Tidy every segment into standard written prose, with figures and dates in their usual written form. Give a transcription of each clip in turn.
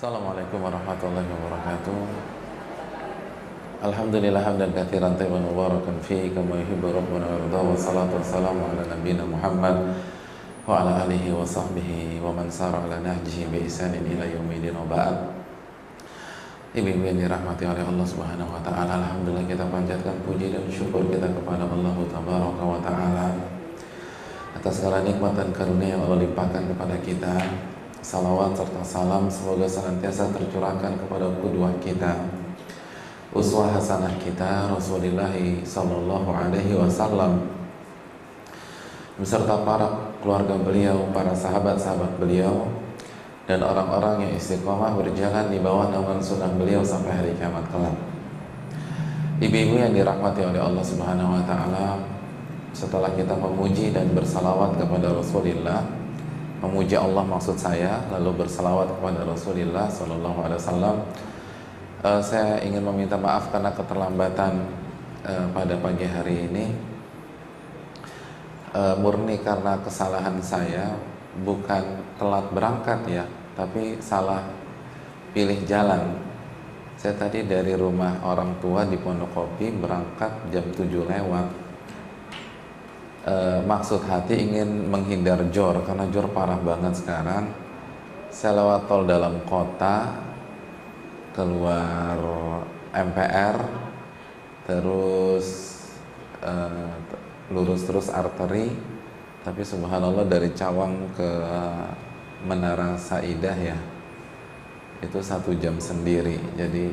Assalamualaikum warahmatullahi wabarakatuh. Alhamdulillah hamdan katsiran tayyiban mubarakan fihi kama yuhibbu rabbuna wa yarda, wa salatu wassalamu ala nabiyyina Muhammad wa ala alihi wa sahbihi wa man sara ala nahjihi bi ihsanin ila yaumil wa ba'd. Ibu-ibu yang dirahmati oleh Allah Subhanahu wa taala, alhamdulillah kita panjatkan puji dan syukur kita kepada Allah Tabaraka wa taala atas segala nikmat dan karunia yang Allah limpahkan kepada kita. Salawat serta salam semoga senantiasa tercurahkan kepada qudwah kita, uswah hasanah kita, Rasulullah sallallahu alaihi wasallam, beserta para keluarga beliau, para sahabat-sahabat beliau, dan orang-orang yang istiqomah berjalan di bawah naungan sunnah beliau sampai hari kiamat kelak. Ibu-ibu yang dirahmati oleh Allah Subhanahu wa taala, setelah kita memuji dan bersalawat kepada Rasulullah, memuji Allah maksud saya, lalu bersalawat kepada Rasulullah Sallallahu Alaihi Wasallam, saya ingin meminta maaf karena keterlambatan pada pagi hari ini. Murni karena kesalahan saya, bukan telat berangkat ya, tapi salah pilih jalan. Saya tadi dari rumah orang tua di Pondokopi berangkat jam 7 lewat. Maksud hati ingin menghindar jor, karena jor parah banget sekarang. Saya lewat tol dalam kota, keluar MPR, terus lurus terus arteri. Tapi subhanallah dari Cawang ke Menara Saidah ya, itu 1 jam sendiri. Jadi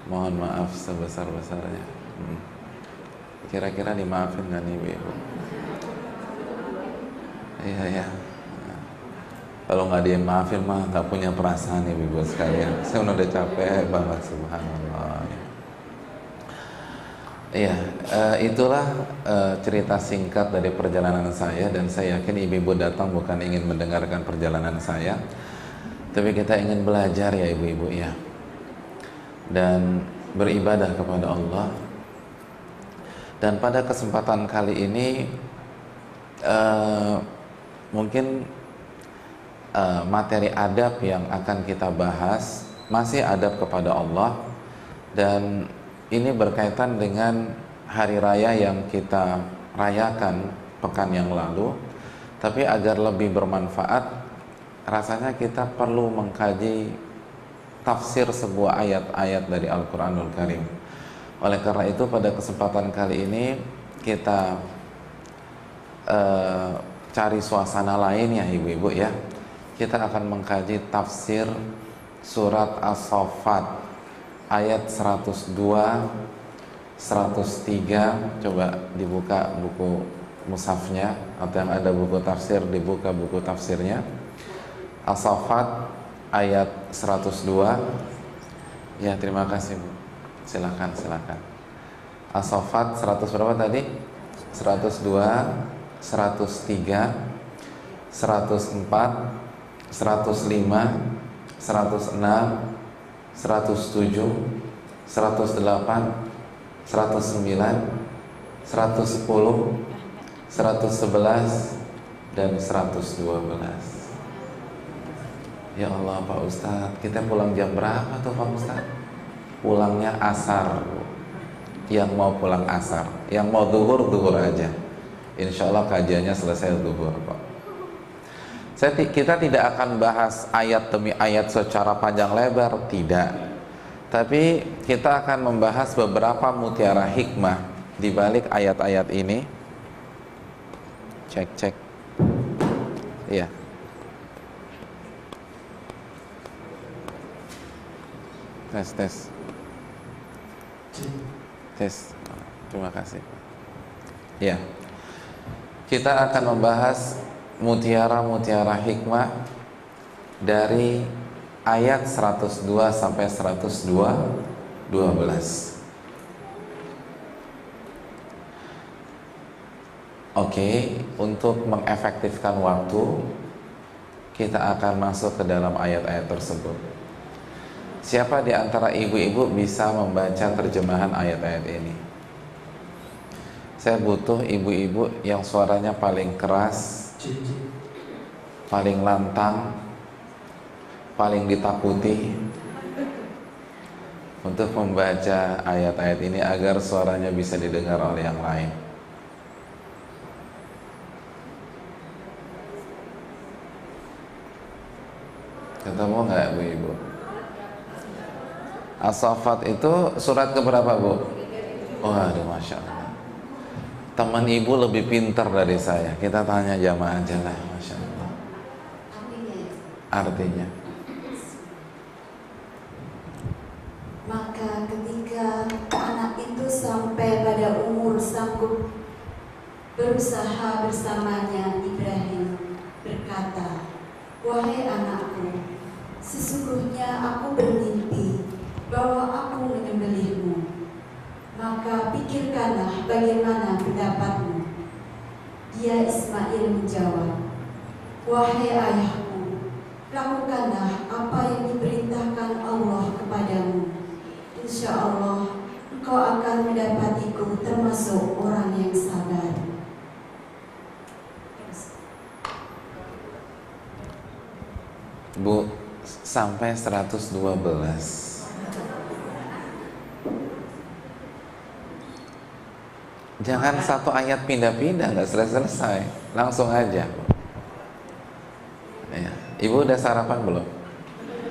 mohon maaf sebesar-besarnya. Kira-kira dimaafin gak nih ibu? Iya ya. Kalau nggak dimaafin mah nggak punya perasaan ibu sekalian. Saya udah capek banget, subhanallah. Iya, itulah cerita singkat dari perjalanan saya, dan saya yakin ibu-ibu datang bukan ingin mendengarkan perjalanan saya, tapi kita ingin belajar ya ibu-ibu ya, dan beribadah kepada Allah. Dan pada kesempatan kali ini mungkin materi adab yang akan kita bahas masih adab kepada Allah, dan ini berkaitan dengan hari raya yang kita rayakan pekan yang lalu. Tapi agar lebih bermanfaat, rasanya kita perlu mengkaji tafsir sebuah ayat-ayat dari Al-Quranul Karim. Oleh karena itu pada kesempatan kali ini kita cari suasana lain ya ibu-ibu ya. Kita akan mengkaji tafsir surat As-Saffat ayat 102, 103. Coba dibuka buku mushafnya, atau yang ada buku tafsir dibuka buku tafsirnya. As-Saffat ayat 102. Ya, terima kasih Bu. Silakan. As-Saffat 100 berapa tadi? 102, 103, 104, 105, 106, 107, 108, 109, 110, 111, dan 112. Ya Allah Pak Ustadz, kita pulang jam berapa tuh Pak Ustadz? Pulangnya asar. Yang mau pulang asar, yang mau duhur aja. Insya Allah kajiannya selesai duhur kok. Kita tidak akan bahas ayat demi ayat secara panjang lebar, tidak. Tapi kita akan membahas beberapa mutiara hikmah di balik ayat-ayat ini. Cek. Iya. Tes. Terima kasih. Ya. Kita akan membahas mutiara-mutiara hikmah dari ayat 102 sampai 112. Oke, untuk mengefektifkan waktu, kita akan masuk ke dalam ayat-ayat tersebut. Siapa di antara ibu-ibu bisa membaca terjemahan ayat-ayat ini? Saya butuh ibu-ibu yang suaranya paling keras, paling lantang, paling ditakuti untuk membaca ayat-ayat ini agar suaranya bisa didengar oleh yang lain. Ketemu nggak Bu Ibu? As-Saffat itu surat keberapa Bu? Waduh, Masya Allah. Teman Ibu lebih pintar dari saya. Kita tanya jamaah aja lah. Masya Allah. Artinya, maka ketika anak itu sampai pada umur sanggup berusaha bersamanya, Ibrahim berkata, "Wahai anakku, sesungguhnya aku bermimpi bahwa aku menyembelihmu. Maka pikirkanlah bagaimana pendapatmu." Dia Ismail menjawab, "Wahai ayahku, lakukanlah apa yang diperintahkan Allah kepadamu. Insya Allah engkau akan mendapatiku termasuk orang yang sabar." Bu, sampai 112. Jangan satu ayat pindah-pindah, nggak selesai-selesai. Langsung aja. Ya. Ibu udah sarapan belum?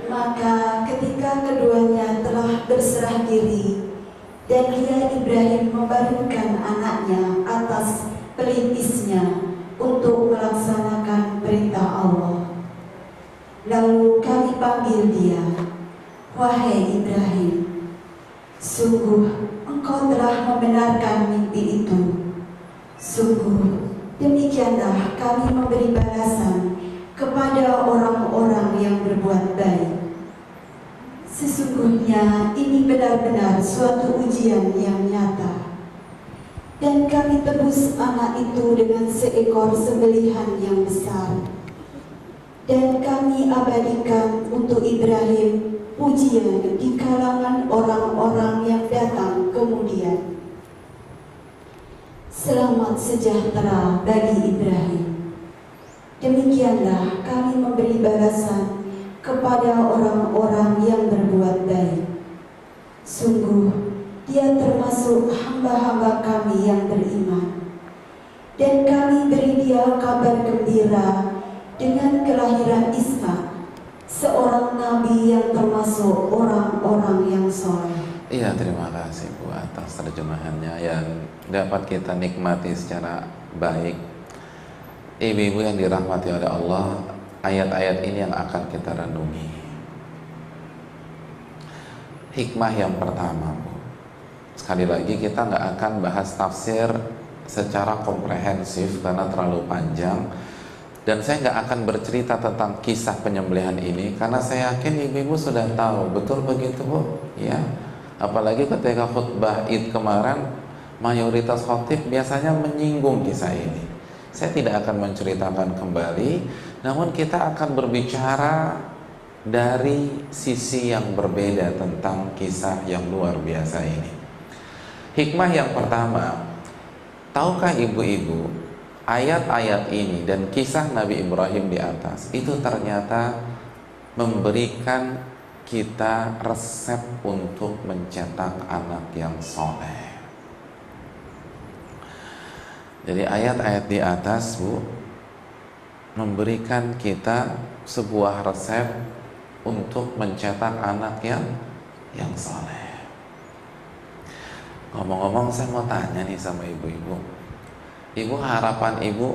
Maka ketika keduanya telah berserah diri dan dia Ibrahim membaringkan anaknya atas pelipisnya untuk melaksanakan perintah Allah, lalu kami panggil dia, "Wahai Ibrahim, sungguh engkau telah membenarkan mimpi itu. Sungguh demikianlah kami memberi balasan kepada orang-orang yang berbuat baik. Sesungguhnya ini benar-benar suatu ujian yang nyata. Dan kami tebus anak itu dengan seekor sembelihan yang besar. Dan kami abadikan untuk Ibrahim pujian di kalangan orang-orang yang datang kemudian. Selamat sejahtera bagi Ibrahim. Demikianlah kami memberi balasan kepada orang-orang yang berbuat baik. Sungguh dia termasuk hamba-hamba kami yang beriman. Dan kami beri dia kabar gembira dengan kelahiran Ishak, seorang nabi yang termasuk orang-orang yang soleh." Iya, terima kasih Bu atas terjemahannya yang dapat kita nikmati secara baik. Ibu-ibu yang dirahmati oleh Allah, ayat-ayat ini yang akan kita renungi. Hikmah yang pertama, Bu. Sekali lagi kita nggak akan bahas tafsir secara komprehensif karena terlalu panjang. Dan saya nggak akan bercerita tentang kisah penyembelihan ini karena saya yakin ibu-ibu sudah tahu. Betul begitu Bu? Ya. Apalagi ketika khutbah Id kemarin, mayoritas khotib biasanya menyinggung kisah ini. Saya tidak akan menceritakan kembali, namun kita akan berbicara dari sisi yang berbeda tentang kisah yang luar biasa ini. Hikmah yang pertama, tahukah ibu-ibu, ayat-ayat ini dan kisah Nabi Ibrahim di atas itu ternyata memberikan kita resep untuk mencetak anak yang soleh. Jadi ayat-ayat di atas, Bu, memberikan kita sebuah resep untuk mencetak anak yang soleh. Ngomong-ngomong, saya mau tanya nih sama ibu-ibu. Ibu, harapan ibu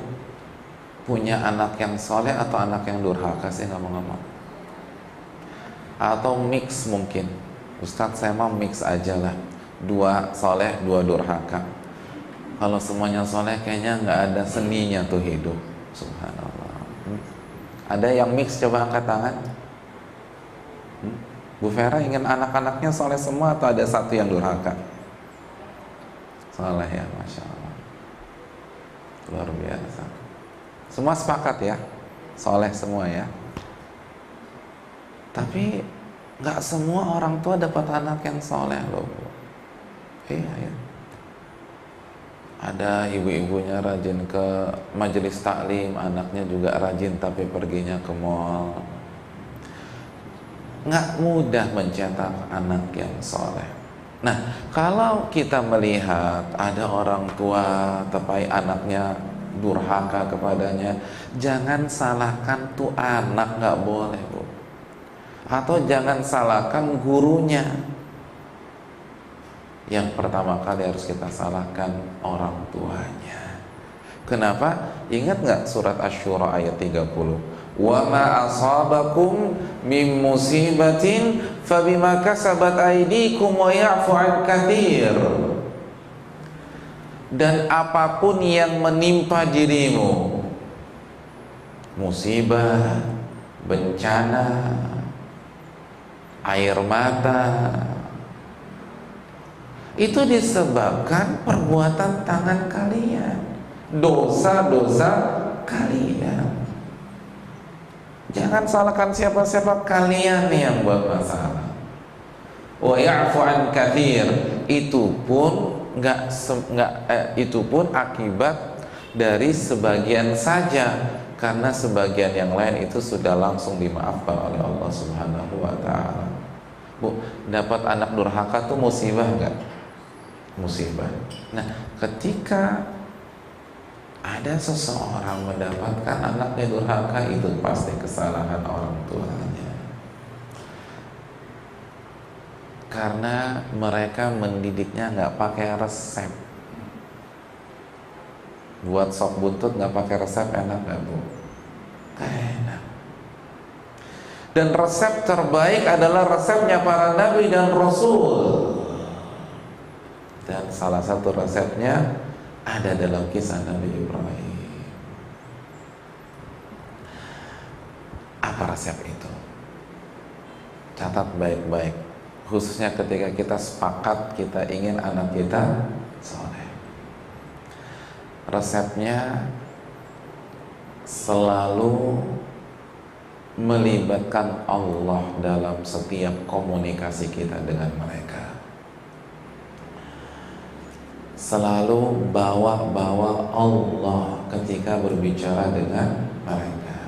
punya anak yang soleh atau anak yang durhaka sih ngomong-ngomong? Atau mix mungkin? Ustadz, saya mau mix aja lah, 2 soleh 2 durhaka. Kalau semuanya soleh kayaknya nggak ada seninya tuh hidup. Subhanallah. Ada yang mix? Coba angkat tangan. Bu Vera ingin anak-anaknya soleh semua atau ada satu yang durhaka? Soleh ya, Masya Allah. Luar biasa. Semua sepakat ya, soleh semua ya. Tapi nggak semua orang tua dapat anak yang soleh loh, Bu. Iya ya. Ada ibu-ibunya rajin ke majelis taklim, anaknya juga rajin tapi perginya ke mall. nggak mudah mencetak anak yang soleh. Nah, kalau kita melihat ada orang tua tepai anaknya durhaka kepadanya, jangan salahkan tuh anak, nggak boleh, Bu. Atau jangan salahkan gurunya. Yang pertama kali harus kita salahkan orang tuanya. Kenapa? Ingat nggak surat Asy-Syura ayat 30? Wa ma asabakum min musibatin fabima kasabat aydikum wa ya'fu 'an katsir. Dan apapun yang menimpa dirimu, musibah, bencana, air mata, itu disebabkan perbuatan tangan kalian, dosa-dosa kalian. Jangan salahkan siapa-siapa, kalian yang buat masalah. Wa ya'fu 'an katsir, itu pun itu pun akibat dari sebagian saja, karena sebagian yang lain itu sudah langsung dimaafkan oleh Allah Subhanahu wa taala. Bu, dapat anak durhaka tuh musibah enggak? Musibah. Nah, ketika ada seseorang mendapatkan anaknya durhaka, itu pasti kesalahan orang tuanya. Karena mereka mendidiknya nggak pakai resep. Buat sop buntut nggak pakai resep enak nggak, Bu? Nggak enak. Dan resep terbaik adalah resepnya para nabi dan rasul. Dan salah satu resepnya ada dalam kisah Nabi Ibrahim. Apa resep itu? Catat baik-baik, khususnya ketika kita sepakat kita ingin anak kita soleh. Resepnya selalu melibatkan Allah dalam setiap komunikasi kita dengan mereka. Selalu bawa Allah ketika berbicara dengan mereka.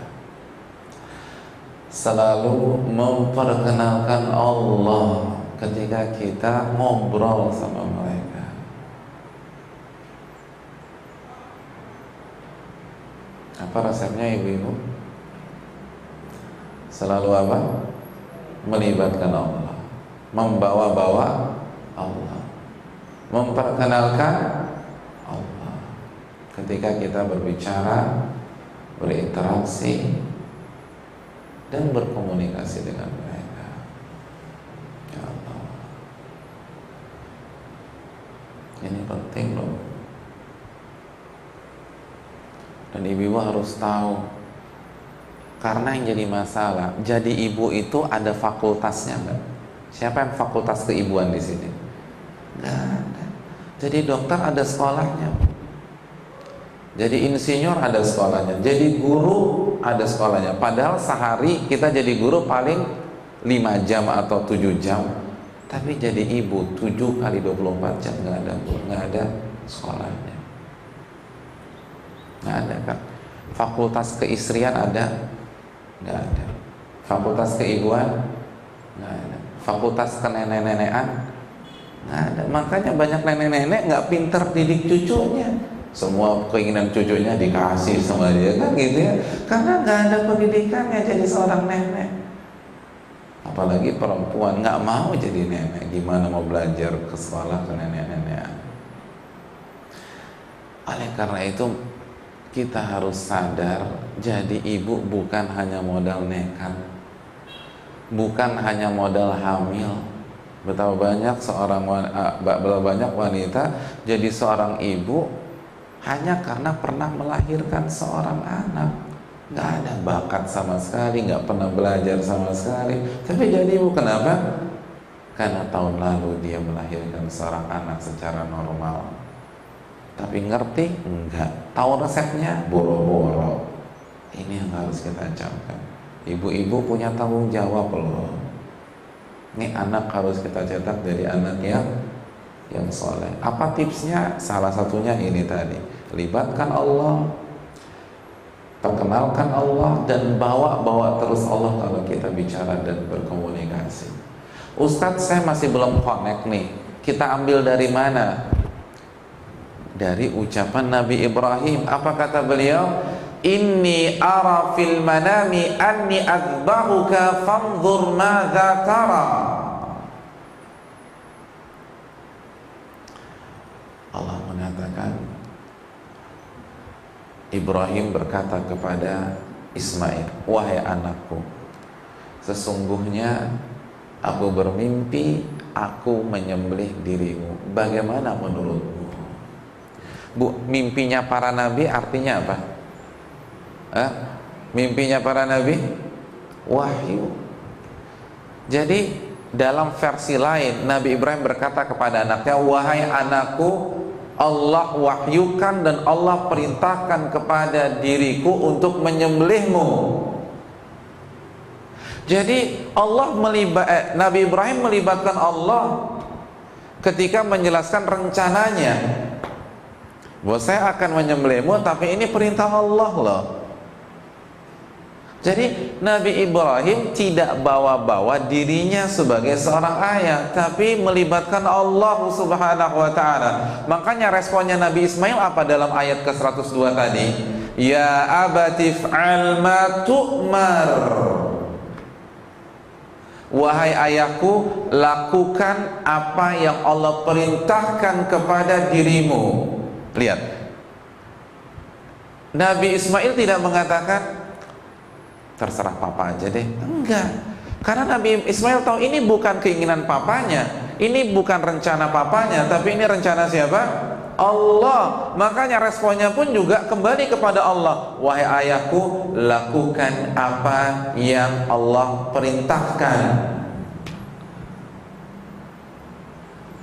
Selalu memperkenalkan Allah ketika kita ngobrol sama mereka. Apa resepnya, ibu-ibu? Selalu apa? Melibatkan Allah, membawa-bawa Allah, memperkenalkan Allah ketika kita berbicara, berinteraksi, dan berkomunikasi dengan mereka. Ya Allah, ini penting loh. Dan ibu harus tahu, karena yang jadi masalah, jadi ibu itu ada fakultasnya nggak? Siapa yang fakultas keibuan di sini? Nggak ada. Jadi dokter ada sekolahnya, jadi insinyur ada sekolahnya, jadi guru ada sekolahnya. Padahal sehari kita jadi guru paling 5 jam atau 7 jam, tapi jadi ibu 7 kali 24 jam nggak ada sekolahnya. Nggak ada kan? Fakultas keistrian ada? Nggak ada. Fakultas keibuan? Nggak ada. Fakultas kenenek-nenekan? Nggak ada. Makanya banyak nenek-nenek nggak pinter didik cucunya. Semua keinginan cucunya dikasih sama dia, kan gitu ya. Karena nggak ada pendidikannya jadi seorang nenek. Apalagi perempuan nggak mau jadi nenek, gimana mau belajar ke sekolah ke nenek-nenekan. Oleh karena itu kita harus sadar, jadi ibu bukan hanya modal nekat, bukan hanya modal hamil. Betapa banyak wanita jadi seorang ibu hanya karena pernah melahirkan seorang anak, nggak ada bakat sama sekali, nggak pernah belajar sama sekali, tapi jadi ibu. Kenapa? Karena tahun lalu dia melahirkan seorang anak secara normal, tapi ngerti? Enggak. Tahu resepnya? Boro-boro. Ini yang harus kita camkan. Ibu-ibu punya tanggung jawab loh. Ini anak harus kita cetak dari anak yang soleh. Apa tipsnya? Salah satunya ini tadi, libatkan Allah. Perkenalkan Allah dan bawa terus Allah kalau kita bicara dan berkomunikasi. Ustadz, saya masih belum connect nih. Kita ambil dari mana? Dari ucapan Nabi Ibrahim. Apa kata beliau? Inni ara fil manami anni azbahuka fanzur madza tara. Allah mengatakan, Ibrahim berkata kepada Ismail, wahai anakku, sesungguhnya aku bermimpi aku menyembelih dirimu. Bagaimana menurutmu? Bu, mimpinya para nabi artinya apa? Mimpinya para nabi wahyu. Jadi dalam versi lain Nabi Ibrahim berkata kepada anaknya, wahai anakku, Allah wahyukan dan Allah perintahkan kepada diriku untuk menyembelihmu. Jadi Nabi Ibrahim melibatkan Allah ketika menjelaskan rencananya, bahwa saya akan menyembelihmu, tapi ini perintah Allah loh. Jadi Nabi Ibrahim tidak bawa-bawa dirinya sebagai seorang ayah, tapi melibatkan Allah Subhanahu wa ta'ala. Makanya responnya Nabi Ismail apa dalam ayat ke-102 tadi? Ya abati f'al ma tu'mar. Wahai ayahku, lakukan apa yang Allah perintahkan kepada dirimu. Lihat, Nabi Ismail tidak mengatakan terserah papa aja deh. Enggak. Karena Nabi Ismail tahu ini bukan keinginan papanya, ini bukan rencana papanya, tapi ini rencana siapa? Allah. Makanya responnya pun juga kembali kepada Allah. Wahai ayahku, lakukan apa yang Allah perintahkan.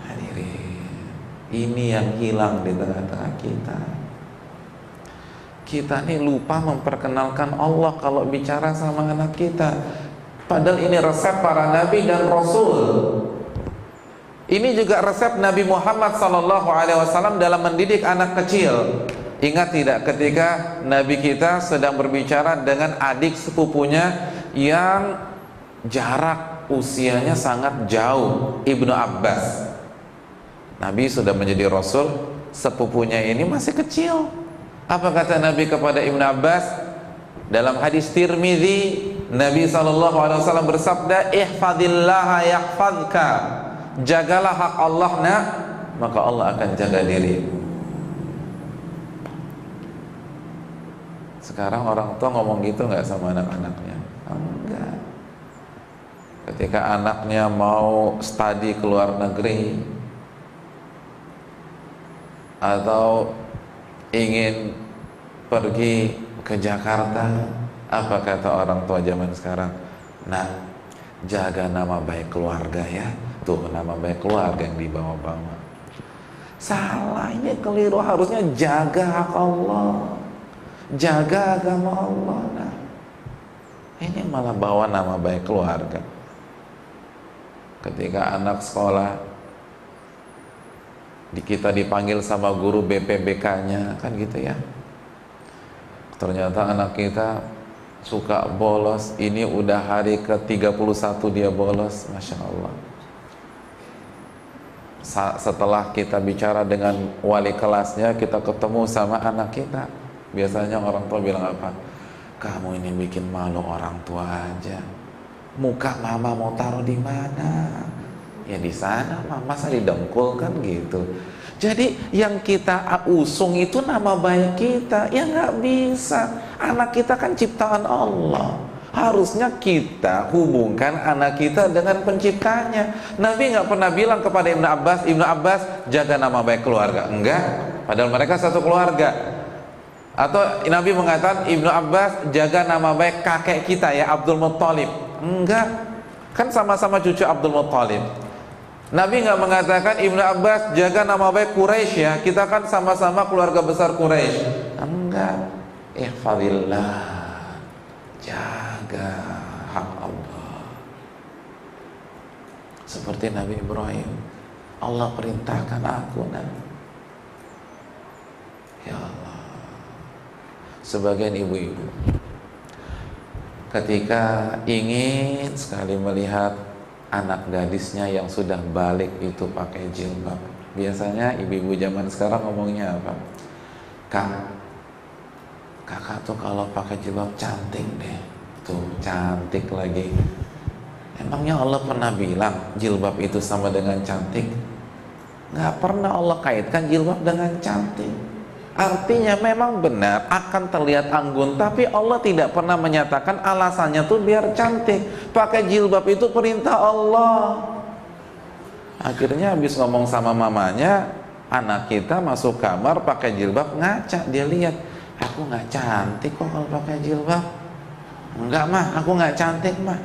Hadirin, ini yang hilang di tengah-tengah kita. Kita nih lupa memperkenalkan Allah kalau bicara sama anak kita. Padahal ini resep para nabi dan rasul. Ini juga resep Nabi Muhammad SAW dalam mendidik anak kecil. Ingat tidak ketika Nabi kita sedang berbicara dengan adik sepupunya yang jarak usianya sangat jauh, Ibnu Abbas. Nabi sudah menjadi rasul, sepupunya ini masih kecil. Apa kata Nabi kepada Ibnu Abbas? Dalam hadis Tirmidzi, Nabi SAW bersabda, ihfadillaha yahfadka. Jagalah hak Allah, nak, maka Allah akan jaga dirimu. Sekarang orang tua ngomong gitu nggak sama anak-anaknya? Enggak. Ketika anaknya mau studi ke luar negeri atau ingin pergi ke Jakarta, apa kata orang tua zaman sekarang? Nah, jaga nama baik keluarga ya. Tuh, nama baik keluarga yang dibawa-bawa. Salah, ini keliru. Harusnya jaga hak Allah, jaga agama Allah. Nah, ini malah bawa nama baik keluarga. Ketika anak sekolah, kita dipanggil sama guru BPBK-nya, kan gitu ya. Ternyata anak kita suka bolos. Ini udah hari ke-31 dia bolos. Masya Allah. Setelah kita bicara dengan wali kelasnya, kita ketemu sama anak kita. Biasanya orang tua bilang apa? Kamu ini bikin malu orang tua aja. Muka mama mau taruh di mana? Ya di sana, mama saya didengkul, kan gitu. Jadi yang kita usung itu nama baik kita. Ya nggak bisa. Anak kita kan ciptaan Allah. Harusnya kita hubungkan anak kita dengan penciptanya. Nabi nggak pernah bilang kepada Ibnu Abbas jaga nama baik keluarga. Enggak. Padahal mereka satu keluarga. Atau Nabi mengatakan Ibnu Abbas jaga nama baik kakek kita ya, Abdul Muttalib. Enggak. Kan sama-sama cucu Abdul Muttalib. Nabi nggak mengatakan Ibnu Abbas jaga nama baik Quraisy ya, kita kan sama-sama keluarga besar Quraisy. Enggak. Ihfadillah, jaga hak Allah. Seperti Nabi Ibrahim, Allah perintahkan aku, nah. Ya Allah. sebagian ibu-ibu ketika ingin sekali melihat anak gadisnya yang sudah balik itu pakai jilbab. Biasanya ibu-ibu zaman sekarang ngomongnya apa? Kakak tuh kalau pakai jilbab cantik deh. Tuh, cantik lagi. Emangnya Allah pernah bilang jilbab itu sama dengan cantik? Nggak pernah Allah kaitkan jilbab dengan cantik. Artinya memang benar akan terlihat anggun, tapi Allah tidak pernah menyatakan alasannya tuh biar cantik. Pakai jilbab itu perintah Allah. Akhirnya habis ngomong sama mamanya, anak kita masuk kamar pakai jilbab, ngaca, dia lihat, aku nggak cantik kok kalau pakai jilbab. Enggak mah, aku nggak cantik mah.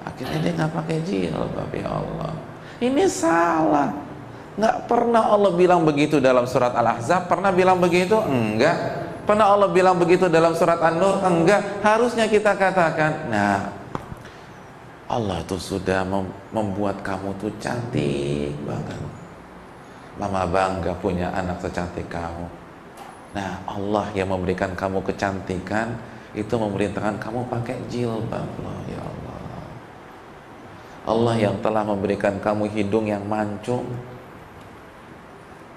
Akhirnya dia nggak pakai jilbab. Ya Allah, ini salah. Nggak pernah Allah bilang begitu dalam surat Al-Ahzab. Pernah bilang begitu? Enggak. Pernah Allah bilang begitu dalam surat An-Nur? Enggak. Harusnya kita katakan, nah, Allah tuh sudah membuat kamu tuh cantik banget. Mama bangga punya anak secantik kamu. Nah, Allah yang memberikan kamu kecantikan itu memerintahkan kamu pakai jilbab loh. Ya Allah, Allah yang telah memberikan kamu hidung yang mancung,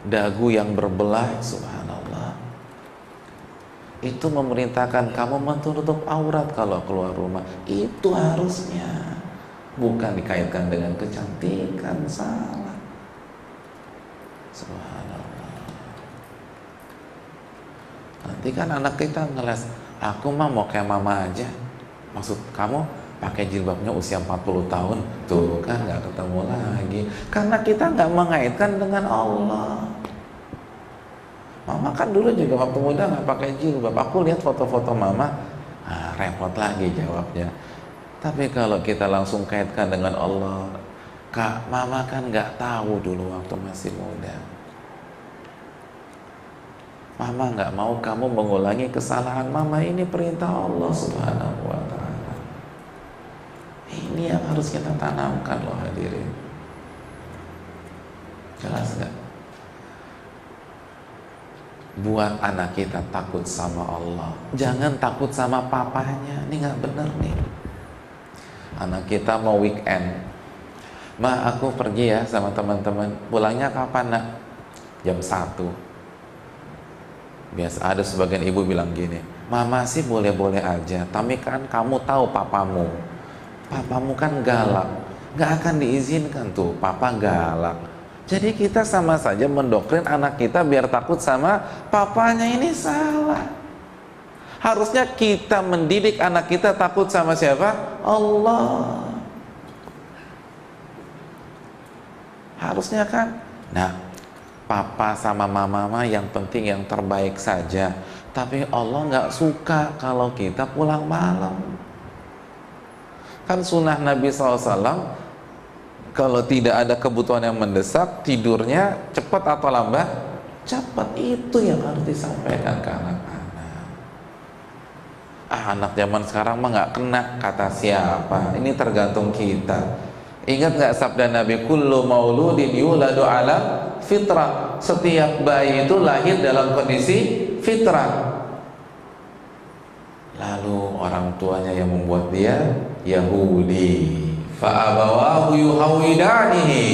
dagu yang berbelah, subhanallah, itu memerintahkan kamu menutup aurat kalau keluar rumah. Itu harusnya, bukan dikaitkan dengan kecantikan. Salah. Subhanallah. Nanti kan anak kita ngeles, aku mah mau kayak mama aja. Maksud kamu pakai jilbabnya usia 40 tahun? Tuh kan nggak ketemu lagi. Karena kita nggak mengaitkan dengan Allah. Mama kan dulu juga waktu muda nggak pakai jilbab. Aku lihat foto-foto mama, repot lagi jawabnya. Tapi kalau kita langsung kaitkan dengan Allah, Kak, mama kan nggak tahu dulu waktu masih muda. Mama nggak mau kamu mengulangi kesalahan mama. Ini perintah Allah Subhanahu wa Ta'ala. Ini yang harus kita tanamkan loh hadirin. Jelas nggak? Buat anak kita takut sama Allah, jangan takut sama papanya. Ini nggak bener nih. Anak kita mau weekend, Ma, aku pergi ya sama teman-teman. Pulangnya kapan nak? Jam 1. Biasa ada sebagian ibu bilang gini, Mama sih boleh-boleh aja, tapi kan kamu tahu papamu kan galak, nggak akan diizinkan tuh, papa galak. Jadi kita sama saja mendoktrin anak kita biar takut sama papanya. Ini salah. Harusnya kita mendidik anak kita takut sama siapa? Allah. Harusnya kan. Nah, papa sama mama yang penting yang terbaik saja. Tapi Allah nggak suka kalau kita pulang malam. Kan sunnah Nabi SAW, kalau tidak ada kebutuhan yang mendesak, tidurnya cepat atau lambat? Cepat. Itu yang harus disampaikan ke anak-anak. Anak zaman sekarang mah nggak kena kata siapa. Ini tergantung kita. Ingat nggak sabda Nabi, kullu mauludin yuladu ala fitrah. Setiap bayi itu lahir dalam kondisi fitrah. Lalu orang tuanya yang membuat dia Yahudi, fa'abawahu yuhawidanihi,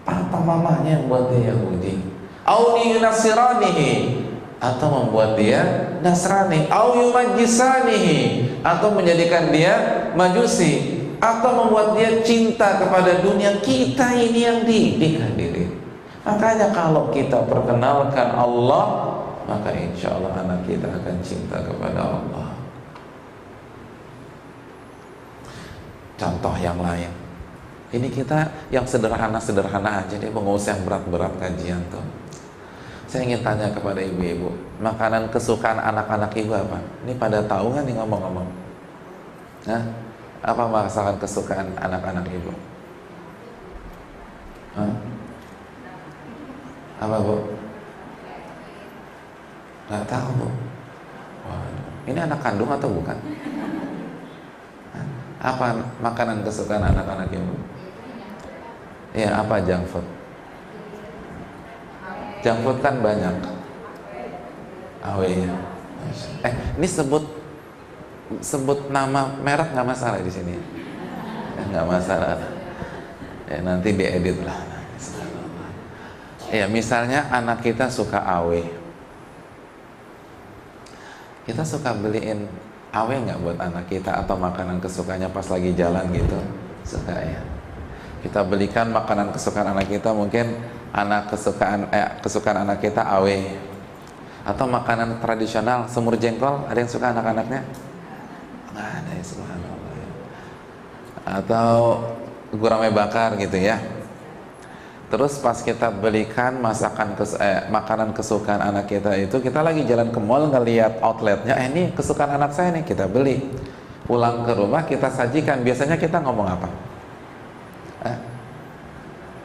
papa mamanya yang buat dia Yahudi, au yunasiranihi, atau membuat dia Nasrani, au yumajjisanihi, atau menjadikan dia Majusi, atau membuat dia cinta kepada dunia. Kita ini yang didik hadirin. Makanya kalau kita perkenalkan Allah, maka insya Allah anak kita akan cinta kepada Allah. Contoh yang lain, ini kita yang sederhana-sederhana aja deh, nggak usah yang berat-berat kajian tuh. Saya ingin tanya kepada ibu-ibu, makanan kesukaan anak-anak ibu apa? Ini pada tahu nggak nih ngomong-ngomong? Hah? Apa masakan kesukaan anak-anak ibu? Hah? Apa bu? Nggak tahu bu. Waduh. Ini anak kandung atau bukan? Apa makanan kesukaan anak-anak ibu? Ya, apa junk food? Junk food kan banyak. AW ya. Ini sebut nama merek nggak masalah di sini, nggak masalah. Ya, nanti diedit lah. Ya, misalnya anak kita suka awe, kita suka beliin awe nggak buat anak kita, atau makanan kesukaannya pas lagi jalan gitu, suka ya. Kita belikan makanan kesukaan anak kita, mungkin kesukaan anak kita awe, atau makanan tradisional semur jengkol, ada yang suka anak-anaknya? Nggak ada ya, subhanallah ya. Atau gurame bakar gitu ya. Terus pas kita belikan makanan kesukaan anak kita itu, kita lagi jalan ke mall ngelihat outletnya, ini kesukaan anak saya nih, kita beli. Pulang ke rumah kita sajikan, biasanya kita ngomong apa?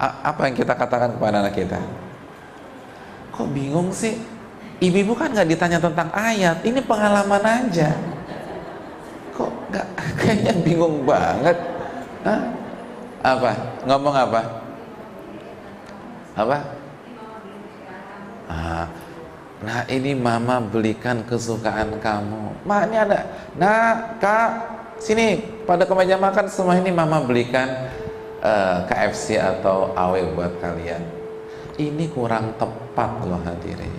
Apa yang kita katakan kepada anak kita? Kok bingung sih? Ibu-ibu kan nggak ditanya tentang ayat, ini pengalaman aja. Kok nggak, kayaknya bingung banget. Apa? Ngomong apa? Apa? Nah, ini mama belikan kesukaan kamu. Ma, ini ada. Nah, kak, sini pada ke meja makan semua, ini mama belikan KFC atau awe buat kalian. Ini kurang tepat loh hadirin.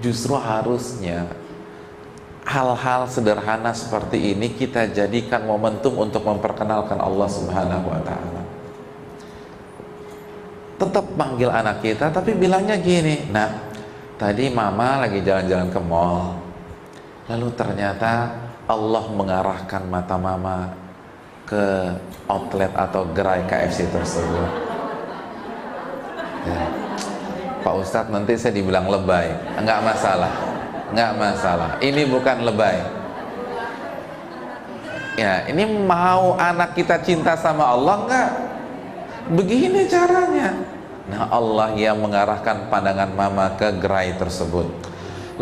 Justru harusnya hal-hal sederhana seperti ini kita jadikan momentum untuk memperkenalkan Allah Subhanahu wa Ta'ala. Tetap panggil anak kita, tapi bilangnya gini, nah, tadi mama lagi jalan-jalan ke mall, lalu ternyata Allah mengarahkan mata mama ke outlet atau gerai KFC tersebut. Ya. Pak Ustadz, nanti saya dibilang lebay. Enggak masalah, enggak masalah. Ini bukan lebay. Ya, ini mau anak kita cinta sama Allah enggak? Begini caranya. Nah, Allah yang mengarahkan pandangan mama ke gerai tersebut.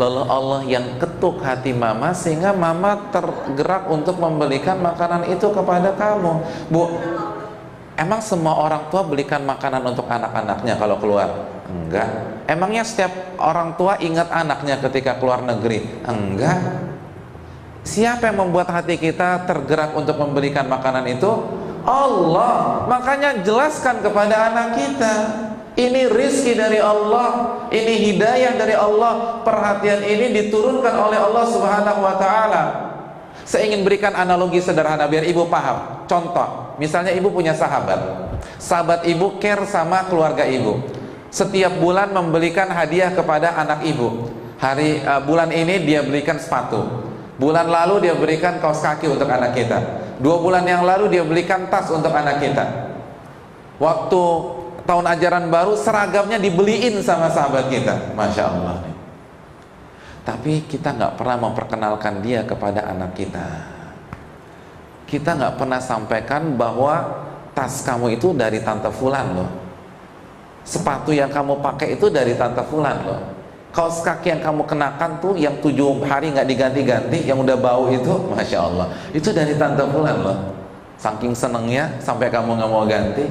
Lalu Allah yang ketuk hati mama sehingga mama tergerak untuk membelikan makanan itu kepada kamu. Bu, emang semua orang tua belikan makanan untuk anak-anaknya kalau keluar? Enggak. Emangnya setiap orang tua ingat anaknya ketika keluar negeri? Enggak. Siapa yang membuat hati kita tergerak untuk membelikan makanan itu? Allah. Makanya jelaskan kepada anak kita, ini rizki dari Allah, ini hidayah dari Allah. Perhatian ini diturunkan oleh Allah Subhanahu wa Ta'ala. Saya ingin berikan analogi sederhana biar ibu paham. Contoh, misalnya ibu punya sahabat ibu care sama keluarga ibu. Setiap bulan membelikan hadiah kepada anak ibu. Bulan ini dia belikan sepatu, bulan lalu dia berikan kaos kaki untuk anak kita, 2 bulan yang lalu dia belikan tas untuk anak kita. Waktu tahun ajaran baru seragamnya dibeliin sama sahabat kita, Masya Allah. Tapi kita nggak pernah memperkenalkan dia kepada anak kita. Kita nggak pernah sampaikan bahwa tas kamu itu dari tante Fulan loh, sepatu yang kamu pakai itu dari tante Fulan loh, kaos kaki yang kamu kenakan tuh yang 7 hari nggak diganti-ganti, yang udah bau itu, Masya Allah, itu dari tante Fulan loh. Saking senengnya sampai kamu nggak mau ganti.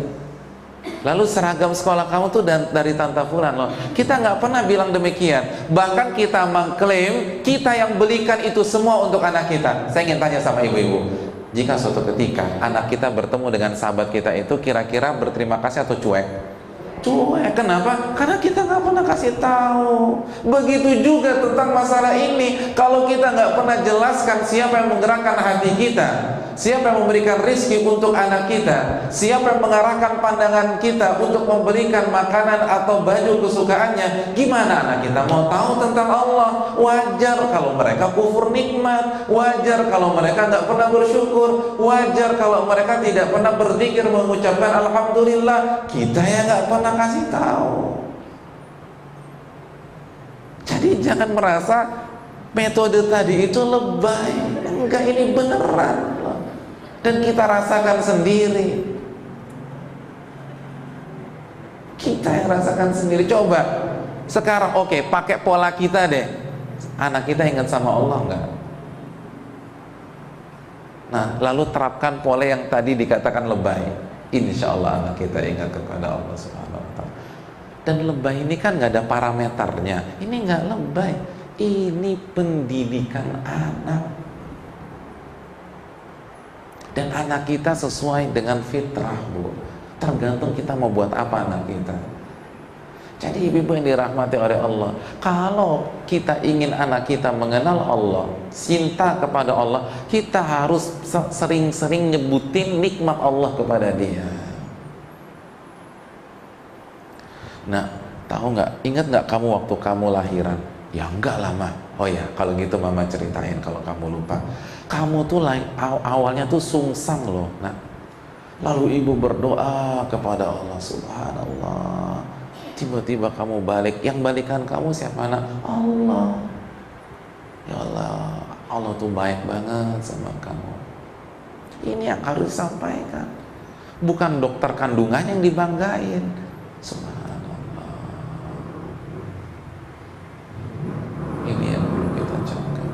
Lalu seragam sekolah kamu tuh dari tante Fulan loh. Kita nggak pernah bilang demikian. Bahkan kita mengklaim kita yang belikan itu semua untuk anak kita. Saya ingin tanya sama ibu-ibu, jika suatu ketika anak kita bertemu dengan sahabat kita itu, kira-kira berterima kasih atau cuek? Cuek. Kenapa? Karena kita nggak pernah kasih tahu. Begitu juga tentang masalah ini. Kalau kita nggak pernah jelaskan siapa yang menggerakkan hati kita, siapa yang memberikan rizki untuk anak kita, siapa yang mengarahkan pandangan kita untuk memberikan makanan atau baju kesukaannya, gimana anak kita mau tahu tentang Allah? Wajar kalau mereka kufur nikmat, wajar kalau mereka nggak pernah bersyukur, wajar kalau mereka tidak pernah berzikir mengucapkan alhamdulillah. Kita yang nggak pernah kasih tahu. Jadi jangan merasa metode tadi itu lebay. Enggak, ini beneran loh. Dan kita rasakan sendiri. Kita yang rasakan sendiri. Coba sekarang pakai pola kita deh. Anak kita ingat sama Allah enggak? Nah, lalu terapkan pola yang tadi dikatakan lebay. Insya Allah anak kita ingat kepada Allah Subhanahu wa Ta'ala. Dan lebay ini kan nggak ada parameternya. Ini nggak lebay. Ini pendidikan anak. Dan anak kita sesuai dengan fitrah, Bu. Tergantung kita mau buat apa anak kita. Jadi ibu-ibu yang dirahmati oleh Allah, kalau kita ingin anak kita mengenal Allah, cinta kepada Allah, kita harus sering-sering nyebutin nikmat Allah kepada dia. Nah, tahu nggak? Ingat nggak kamu waktu kamu lahiran? Ya enggak lah, Ma. Oh ya, kalau gitu Mama ceritain kalau kamu lupa. Kamu tuh awalnya tuh sungsang loh. Nah, lalu ibu berdoa kepada Allah, subhanallah. Tiba-tiba kamu balik. Yang balikan kamu siapa, nak? Allah. Ya Allah, Allah tuh baik banget sama kamu. Ini yang harus disampaikan. Bukan dokter kandungan yang dibanggain. Subhanallah. Ini yang perlu kita camkan.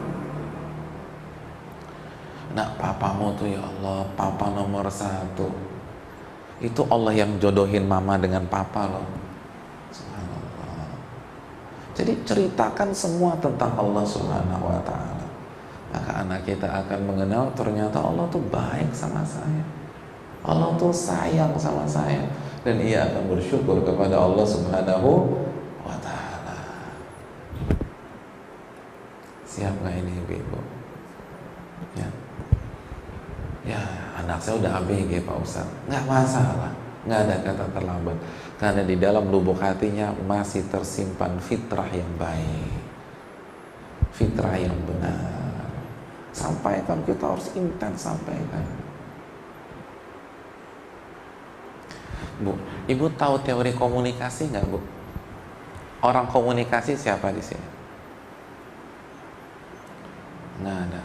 Nah, papamu tuh ya Allah, papa nomor 1. Itu Allah yang jodohin mama dengan papa loh. Subhanallah. Jadi ceritakan semua tentang Allah Subhanahu wa ta'ala. Maka anak kita akan mengenal ternyata Allah tuh baik sama saya. Allah tuh sayang sama saya. Dan ia akan bersyukur kepada Allah Subhanahu wa ta'ala. Siap gak ini ibu-ibu? Ya. Ya, anak saya udah ABG Pak Ustaz. Nggak masalah, nggak ada kata terlambat. Karena di dalam lubuk hatinya masih tersimpan fitrah yang baik, fitrah yang benar. Sampaikan, kita harus intens sampaikan. Bu, ibu tahu teori komunikasi nggak, Bu? Orang komunikasi siapa di sini? Nggak ada.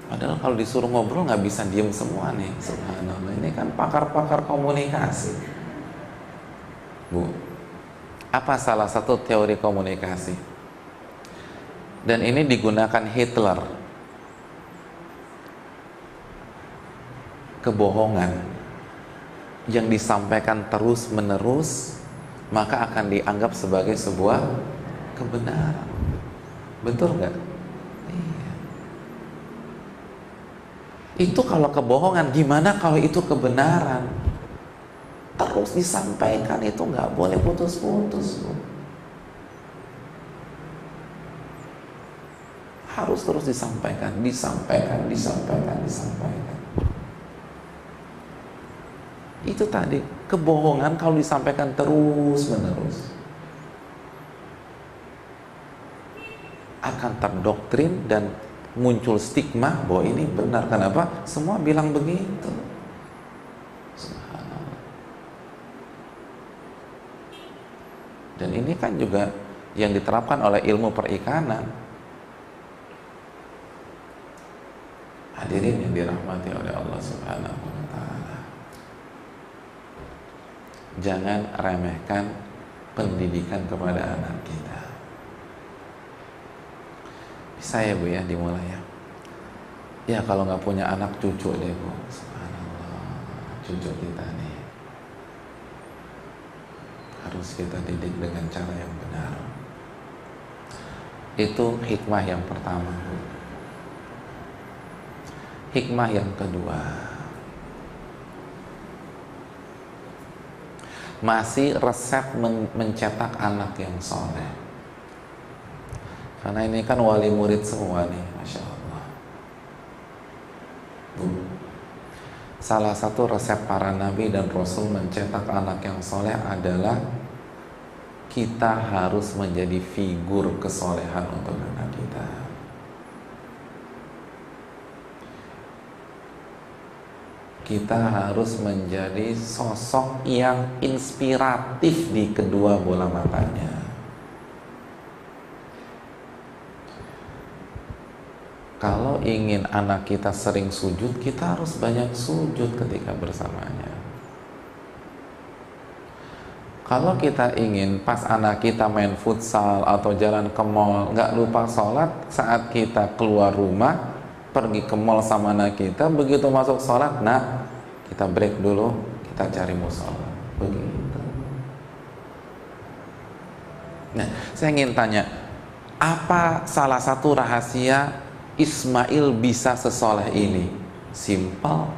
Padahal kalau disuruh ngobrol nggak bisa diem semua nih. Subhanallah, ini kan pakar-pakar komunikasi. Bu, apa salah satu teori komunikasi? Dan ini digunakan Hitler. Kebohongan yang disampaikan terus-menerus maka akan dianggap sebagai sebuah kebenaran. Betul nggak? Itu kalau kebohongan, gimana kalau itu kebenaran? Terus disampaikan, itu nggak boleh putus-putus. Harus terus disampaikan, disampaikan. Itu tadi, kebohongan kalau disampaikan terus-menerus akan terdoktrin dan muncul stigma bahwa ini benar. Kenapa? Semua bilang begitu. Subhanallah. Dan ini kan juga yang diterapkan oleh ilmu perikanan. Hadirin yang dirahmati oleh Allah Subhanahu wa ta'ala, jangan remehkan pendidikan kepada anak kita. Bisa ya Bu ya, dimulai ya. Ya kalau nggak punya anak, cucu deh Bu. Subhanallah, cucu kita nih harus kita didik dengan cara yang benar. Itu hikmah yang pertama Bu. Hikmah yang kedua, masih resep mencetak anak yang soleh. Karena ini kan wali murid semua nih, Masya Allah. Salah satu resep para nabi dan rasul mencetak anak yang soleh adalah kita harus menjadi figur kesolehan untuk anak kita. Kita harus menjadi sosok yang inspiratif di kedua bola matanya. Kalau ingin anak kita sering sujud, kita harus banyak sujud ketika bersamanya. Kalau kita ingin pas anak kita main futsal atau jalan ke mall, nggak lupa sholat, saat kita keluar rumah, pergi ke mall sama anak kita, begitu masuk sholat, nah kita break dulu, kita cari musola. Begitu. Nah, saya ingin tanya, Apa salah satu rahasia Ismail bisa sesoleh ini? Simpel.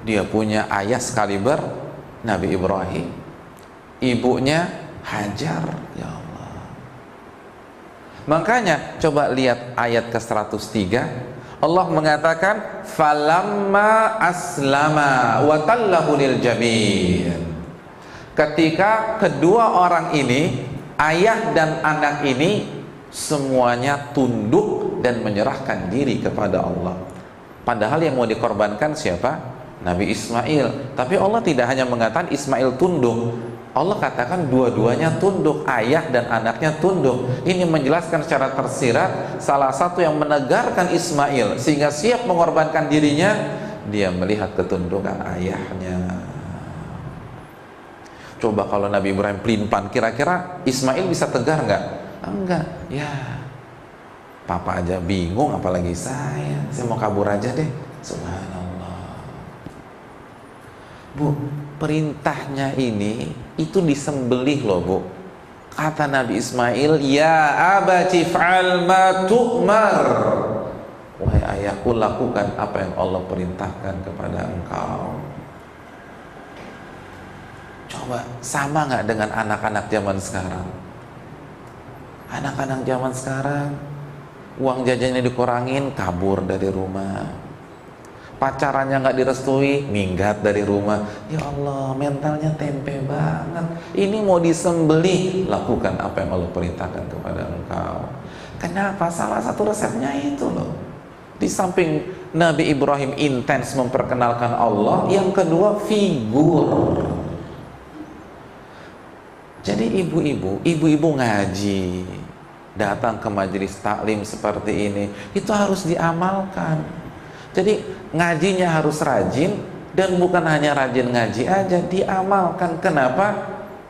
Dia punya ayah sekaliber Nabi Ibrahim, ibunya Hajar. Ya Allah. Makanya coba lihat ayat ke-103. Allah mengatakan falamma aslama wa tallahu lil jabin. Ketika kedua orang ini, ayah dan anak ini, semuanya tunduk dan menyerahkan diri kepada Allah. Padahal yang mau dikorbankan siapa? Nabi Ismail. Tapi Allah tidak hanya mengatakan Ismail tunduk, Allah katakan dua-duanya tunduk, ayah dan anaknya tunduk. Ini menjelaskan secara tersirat salah satu yang menegarkan Ismail sehingga siap mengorbankan dirinya, dia melihat ketundukan ayahnya. Coba kalau Nabi Ibrahim pelimpan, kira-kira Ismail bisa tegar nggak? Enggak. Ya, papa aja bingung, apalagi saya mau kabur aja deh. Subhanallah. Bu, perintahnya ini itu disembelih loh, Bu. Kata Nabi Ismail, ya abati fa'al ma tu'mar. Wahai ayahku, lakukan apa yang Allah perintahkan kepada engkau. Coba, sama nggak dengan anak-anak zaman sekarang? Anak-anak zaman sekarang, uang jajannya dikurangin, kabur dari rumah. Pacarannya nggak direstui, minggat dari rumah. Ya Allah, mentalnya tempe banget. Ini mau disembelih, lakukan apa yang Allah perintahkan kepada engkau. Kenapa? Salah satu resepnya itu loh. Di samping Nabi Ibrahim intens memperkenalkan Allah, yang kedua figur. Jadi ibu-ibu ngaji, datang ke majelis taklim seperti ini, itu harus diamalkan. Jadi ngajinya harus rajin, dan bukan hanya rajin ngaji aja, diamalkan. Kenapa?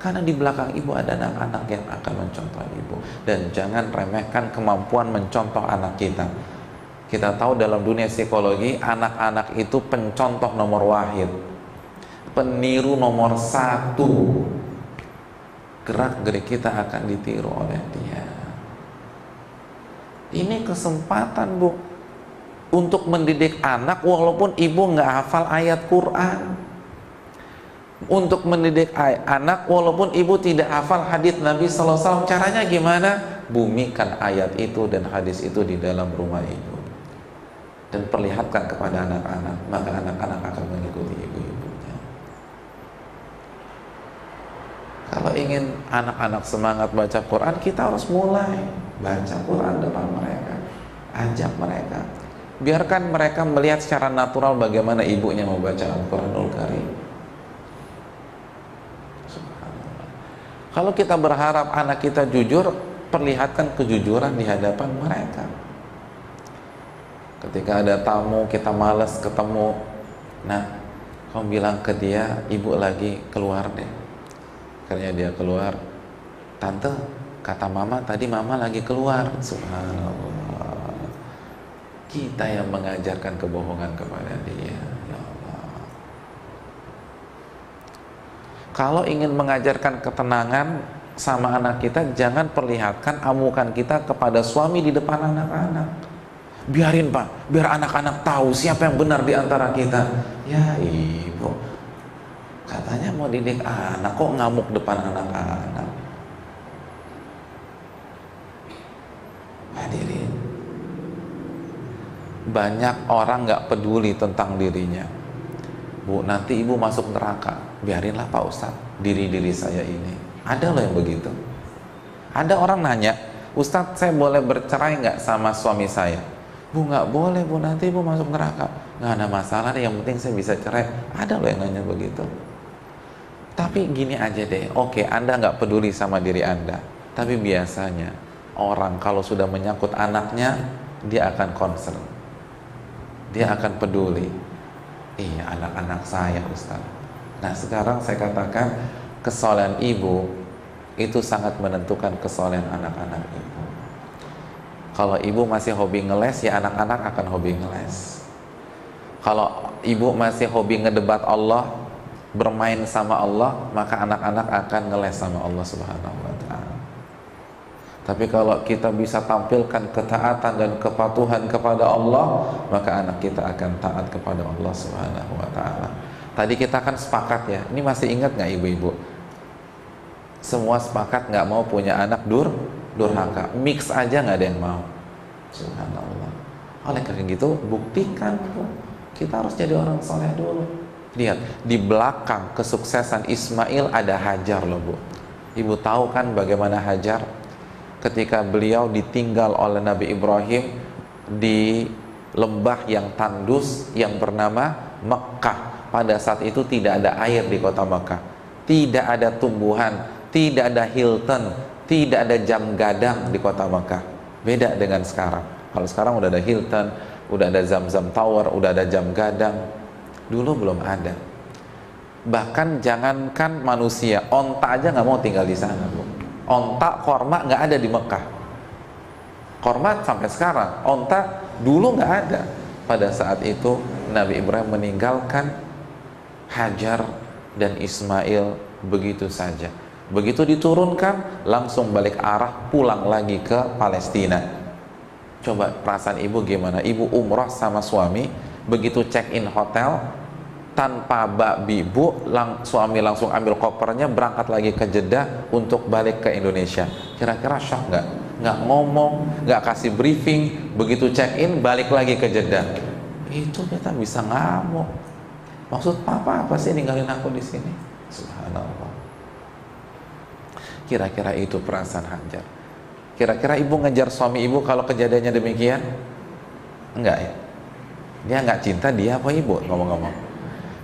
Karena di belakang ibu ada anak-anak yang akan mencontoh ibu. Dan jangan remehkan kemampuan mencontoh anak kita. Kita tahu dalam dunia psikologi, anak-anak itu pencontoh nomor wahid, peniru nomor 1. Gerak-gerik kita akan ditiru oleh dia. Ini kesempatan, Bu, untuk mendidik anak walaupun ibu nggak hafal ayat Quran, untuk mendidik anak walaupun ibu tidak hafal hadits Nabi SAW. Caranya gimana? Bumikan ayat itu dan hadis itu di dalam rumah ibu dan perlihatkan kepada anak-anak, maka anak-anak akan mengikuti ibu-ibunya. Kalau ingin anak-anak semangat baca Quran, kita harus mulai baca Quran depan mereka, ajak mereka. Biarkan mereka melihat secara natural bagaimana ibunya membaca Al-Quranul Karim. Kalau kita berharap anak kita jujur, perlihatkan kejujuran di hadapan mereka. Ketika ada tamu, kita malas ketemu, nah, kamu bilang ke dia, ibu lagi keluar deh. Akhirnya dia keluar, tante, kata mama tadi mama lagi keluar. Subhanallah. Kita yang mengajarkan kebohongan kepada dia. Ya Allah. Kalau ingin mengajarkan ketenangan sama anak kita, jangan perlihatkan amukan kita kepada suami di depan anak-anak. Biarin, Pak, biar anak-anak tahu siapa yang benar di antara kita. Ya ibu, katanya mau didik anak, kok ngamuk depan anak-anak? Hadirin, banyak orang nggak peduli tentang dirinya. Bu, nanti ibu masuk neraka. Biarinlah Pak Ustadz, diri saya ini. Ada loh yang begitu. Ada orang nanya, Ustadz, saya boleh bercerai nggak sama suami saya? Bu, nggak boleh, Bu, nanti ibu masuk neraka. Nggak ada masalah deh, yang penting saya bisa cerai. Ada loh yang nanya begitu. Tapi gini aja deh, oke, Anda nggak peduli sama diri Anda, tapi biasanya orang kalau sudah menyangkut anaknya, dia akan concern, dia akan peduli. Iya, anak-anak saya, Ustaz. Nah, sekarang saya katakan kesolehan ibu itu sangat menentukan kesolehan anak-anak ibu. Kalau ibu masih hobi ngeles, ya anak-anak akan hobi ngeles. Kalau ibu masih hobi ngedebat Allah, bermain sama Allah, maka anak-anak akan ngeles sama Allah Subhanahu wa ta'ala. Tapi kalau kita bisa tampilkan ketaatan dan kepatuhan kepada Allah, maka anak kita akan taat kepada Allah Subhanahu wa Ta'ala. Tadi kita kan sepakat ya, ini masih ingat nggak ibu-ibu? Semua sepakat nggak mau punya anak durhaka, mix aja nggak ada yang mau. Subhanallah. Oleh karena gitu, buktikan Bu, kita harus jadi orang soleh dulu. Lihat, di belakang kesuksesan Ismail ada Hajar loh Bu. Ibu tahu kan bagaimana Hajar ketika beliau ditinggal oleh Nabi Ibrahim di lembah yang tandus yang bernama Mekkah. Pada saat itu tidak ada air di kota Mekkah, tidak ada tumbuhan, tidak ada Hilton, tidak ada jam gadang di kota Mekkah. Beda dengan sekarang. Kalau sekarang udah ada Hilton, udah ada Zamzam Tower, udah ada jam gadang. Dulu belum ada. Bahkan jangankan manusia, onta aja nggak mau tinggal di sana Bu. Onta, korma nggak ada di Mekah. Korma sampai sekarang, onta dulu nggak ada. Pada saat itu Nabi Ibrahim meninggalkan Hajar dan Ismail begitu saja. Begitu diturunkan, langsung balik arah, pulang lagi ke Palestina. Coba perasaan ibu gimana? Ibu umrah sama suami, begitu check in hotel, tanpa babi bu, suami langsung ambil kopernya, berangkat lagi ke Jeddah untuk balik ke Indonesia. Kira-kira shock nggak? Nggak ngomong, nggak kasih briefing, begitu check in balik lagi ke Jeddah. Itu kita bisa ngamuk. Maksud papa apa sih ninggalin aku di sini? Subhanallah. Kira-kira itu perasaan Hajar. Kira-kira ibu ngejar suami ibu kalau kejadiannya demikian? Enggak ya? Dia nggak cinta dia apa ibu? Ngomong-ngomong,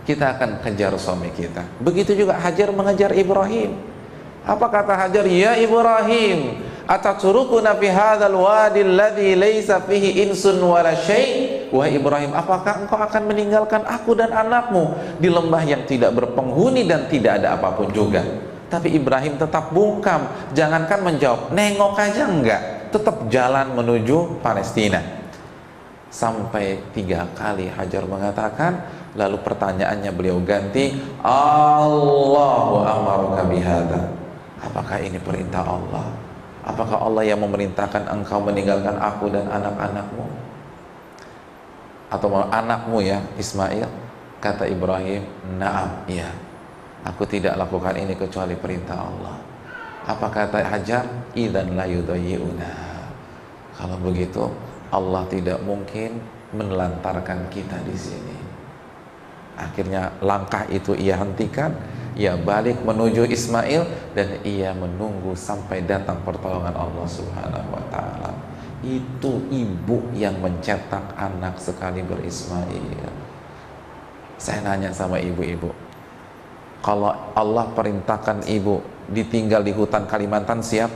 kita akan kejar suami kita. Begitu juga Hajar mengejar Ibrahim. Apa kata Hajar? Ya Ibrahim, ataturukuna fi hadzal wadi alladhi laysa fihi insun wala syai'? Wahai Ibrahim, apakah engkau akan meninggalkan aku dan anakmu di lembah yang tidak berpenghuni dan tidak ada apapun juga? Tapi Ibrahim tetap bungkam. Jangankan menjawab, nengok aja enggak, tetap jalan menuju Palestina. Sampai 3 kali Hajar mengatakan, lalu pertanyaannya beliau ganti, Allahu amaruka bihadza. Apakah ini perintah Allah? Apakah Allah yang memerintahkan engkau meninggalkan aku dan anak-anakmu? Atau anakmu ya Ismail? Kata Ibrahim, na'am, iya. Aku tidak lakukan ini kecuali perintah Allah. Apa kata Hajar? Idzan la yudayyi'una. Kalau begitu Allah tidak mungkin menelantarkan kita di sini. Akhirnya langkah itu ia hentikan, ia balik menuju Ismail, dan ia menunggu sampai datang pertolongan Allah Subhanahu wa Ta'ala. Itu ibu yang mencetak anak sekali berismail. Saya nanya sama ibu-ibu, kalau Allah perintahkan ibu ditinggal di hutan Kalimantan, siap?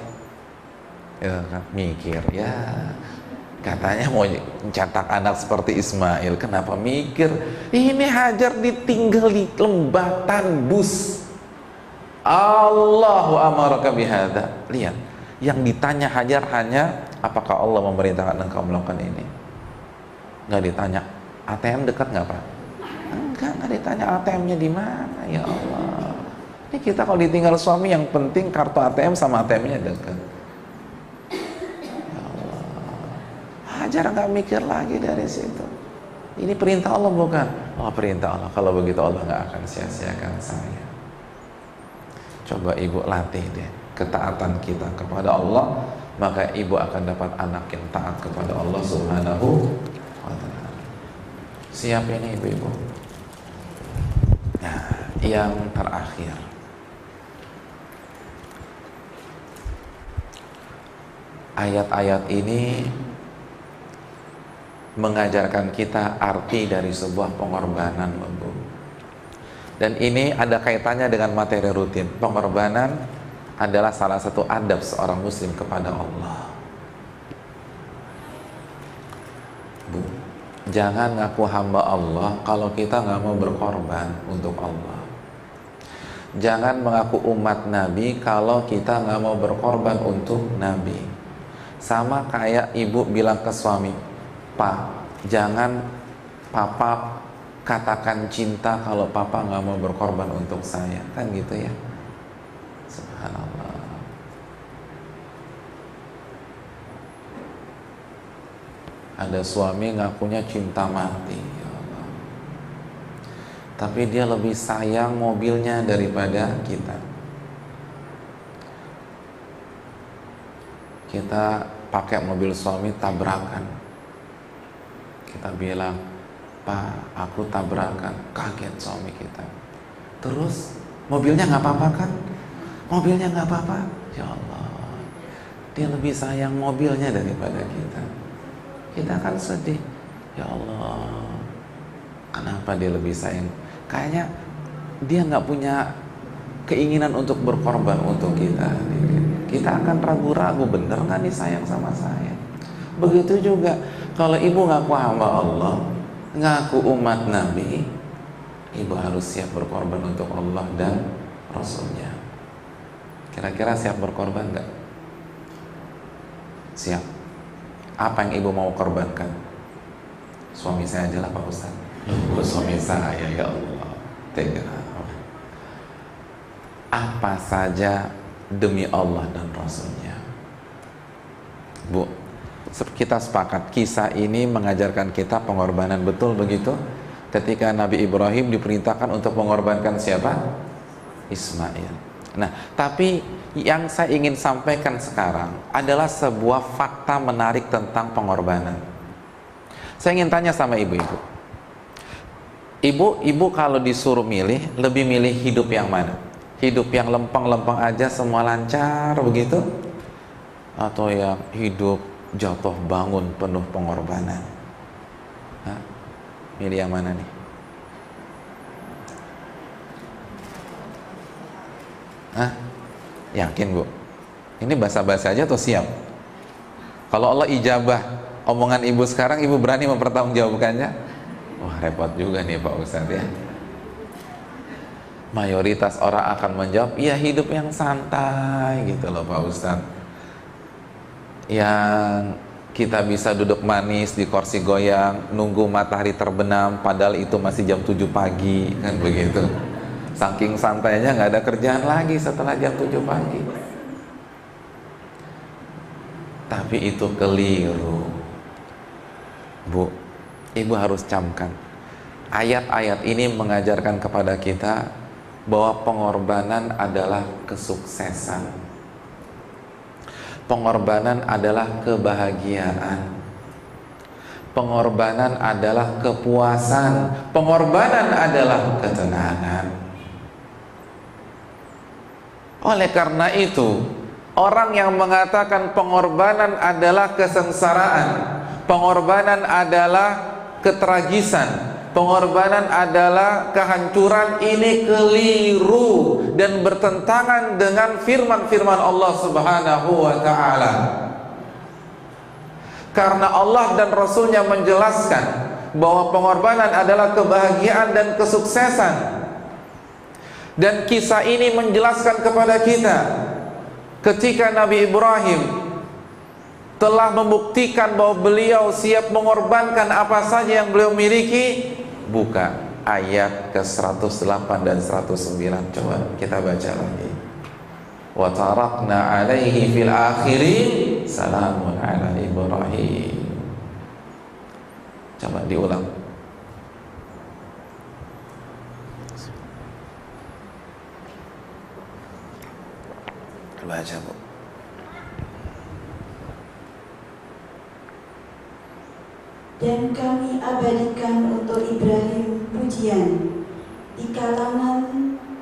Ya kan? Mikir ya, katanya mau mencetak anak seperti Ismail, kenapa mikir? Ini Hajar ditinggal di lembah tandus. Allahu amaraka bihadza. Lihat, yang ditanya Hajar hanya apakah Allah memerintahkan engkau melakukan ini? Nggak ditanya ATM dekat nggak Pak? Enggak ditanya ATM-nya di mana. Ya Allah, ini kita kalau ditinggal suami yang penting kartu ATM sama ATM-nya dekat. Hajar nggak mikir lagi dari situ. Ini perintah Allah bukan? Oh perintah Allah. Kalau begitu Allah nggak akan sia-siakan saya. Coba ibu latih deh ketaatan kita kepada Allah, maka ibu akan dapat anak yang taat kepada Allah Subhanahu wa Ta'ala. Siap ini ibu-ibu? Nah, yang terakhir, ayat-ayat ini mengajarkan kita arti dari sebuah pengorbanan, Bu. Dan ini ada kaitannya dengan materi rutin. Pengorbanan adalah salah satu adab seorang muslim kepada Allah. Bu, jangan ngaku hamba Allah kalau kita nggak mau berkorban untuk Allah. Jangan mengaku umat Nabi kalau kita nggak mau berkorban untuk Nabi. Sama kayak ibu bilang ke suami, Pak, jangan papa katakan cinta kalau papa nggak mau berkorban untuk saya, kan gitu ya. Subhanallah. Ada suami ngakunya cinta mati, ya Allah, tapi dia lebih sayang mobilnya daripada kita. Kita pakai mobil suami tabrakan, kita bilang, "Pak, aku tabrakan." Kaget suami kita. Terus mobilnya nggak apa-apa kan? Mobilnya nggak apa-apa. Ya Allah, dia lebih sayang mobilnya daripada kita. Kita kan sedih. Ya Allah, kenapa dia lebih sayang? Kayaknya dia nggak punya keinginan untuk berkorban untuk kita. Kita akan ragu-ragu, bener nggak nih sayang sama saya? Begitu juga kalau ibu ngaku hamba Allah, ngaku umat Nabi, ibu harus siap berkorban untuk Allah dan Rasulnya. Kira-kira siap berkorban nggak? Siap. Apa yang ibu mau korbankan? Suami saya aja lah Pak Ustaz. Suami saya, ya Allah, tega. Apa saja demi Allah dan Rasulnya. Bu, kita sepakat kisah ini mengajarkan kita pengorbanan, betul begitu? Ketika Nabi Ibrahim diperintahkan untuk mengorbankan siapa? Ismail. Nah, tapi yang saya ingin sampaikan sekarang adalah sebuah fakta menarik tentang pengorbanan. Saya ingin tanya sama ibu-ibu. Ibu kalau disuruh milih, lebih milih hidup yang mana? Hidup yang lempeng-lempeng aja semua lancar begitu? Atau yang hidup jatuh bangun penuh pengorbanan? Hah? Milih yang mana nih? Hah? Yakin Bu? Ini basa-basi aja atau siap? Kalau Allah ijabah omongan ibu sekarang, ibu berani mempertanggungjawabkannya? Wah, repot juga nih Pak Ustadz ya. Mayoritas orang akan menjawab, iya hidup yang santai gitu loh Pak Ustadz, yang kita bisa duduk manis di kursi goyang nunggu matahari terbenam padahal itu masih jam 7 pagi, kan begitu. Saking santainya nggak ada kerjaan lagi setelah jam 7 pagi. Tapi itu keliru Bu. Ibu harus camkan, ayat-ayat ini mengajarkan kepada kita bahwa pengorbanan adalah kesuksesan, pengorbanan adalah kebahagiaan, pengorbanan adalah kepuasan, pengorbanan adalah ketenangan. Oleh karena itu, orang yang mengatakan pengorbanan adalah kesengsaraan, pengorbanan adalah ketragisan, pengorbanan adalah kehancuran, ini keliru dan bertentangan dengan firman-firman Allah Subhanahu wa ta'ala. Karena Allah dan Rasulnya menjelaskan bahwa pengorbanan adalah kebahagiaan dan kesuksesan. Dan kisah ini menjelaskan kepada kita ketika Nabi Ibrahim telah membuktikan bahwa beliau siap mengorbankan apa saja yang beliau miliki. Buka ayat ke-108 dan 109, coba kita baca lagi. Wa tarakna alaihi fil akhirin salamun ala Ibrahim. Coba diulang. Baca Bu. Dan kami abadikan untuk Ibrahim pujian di kalangan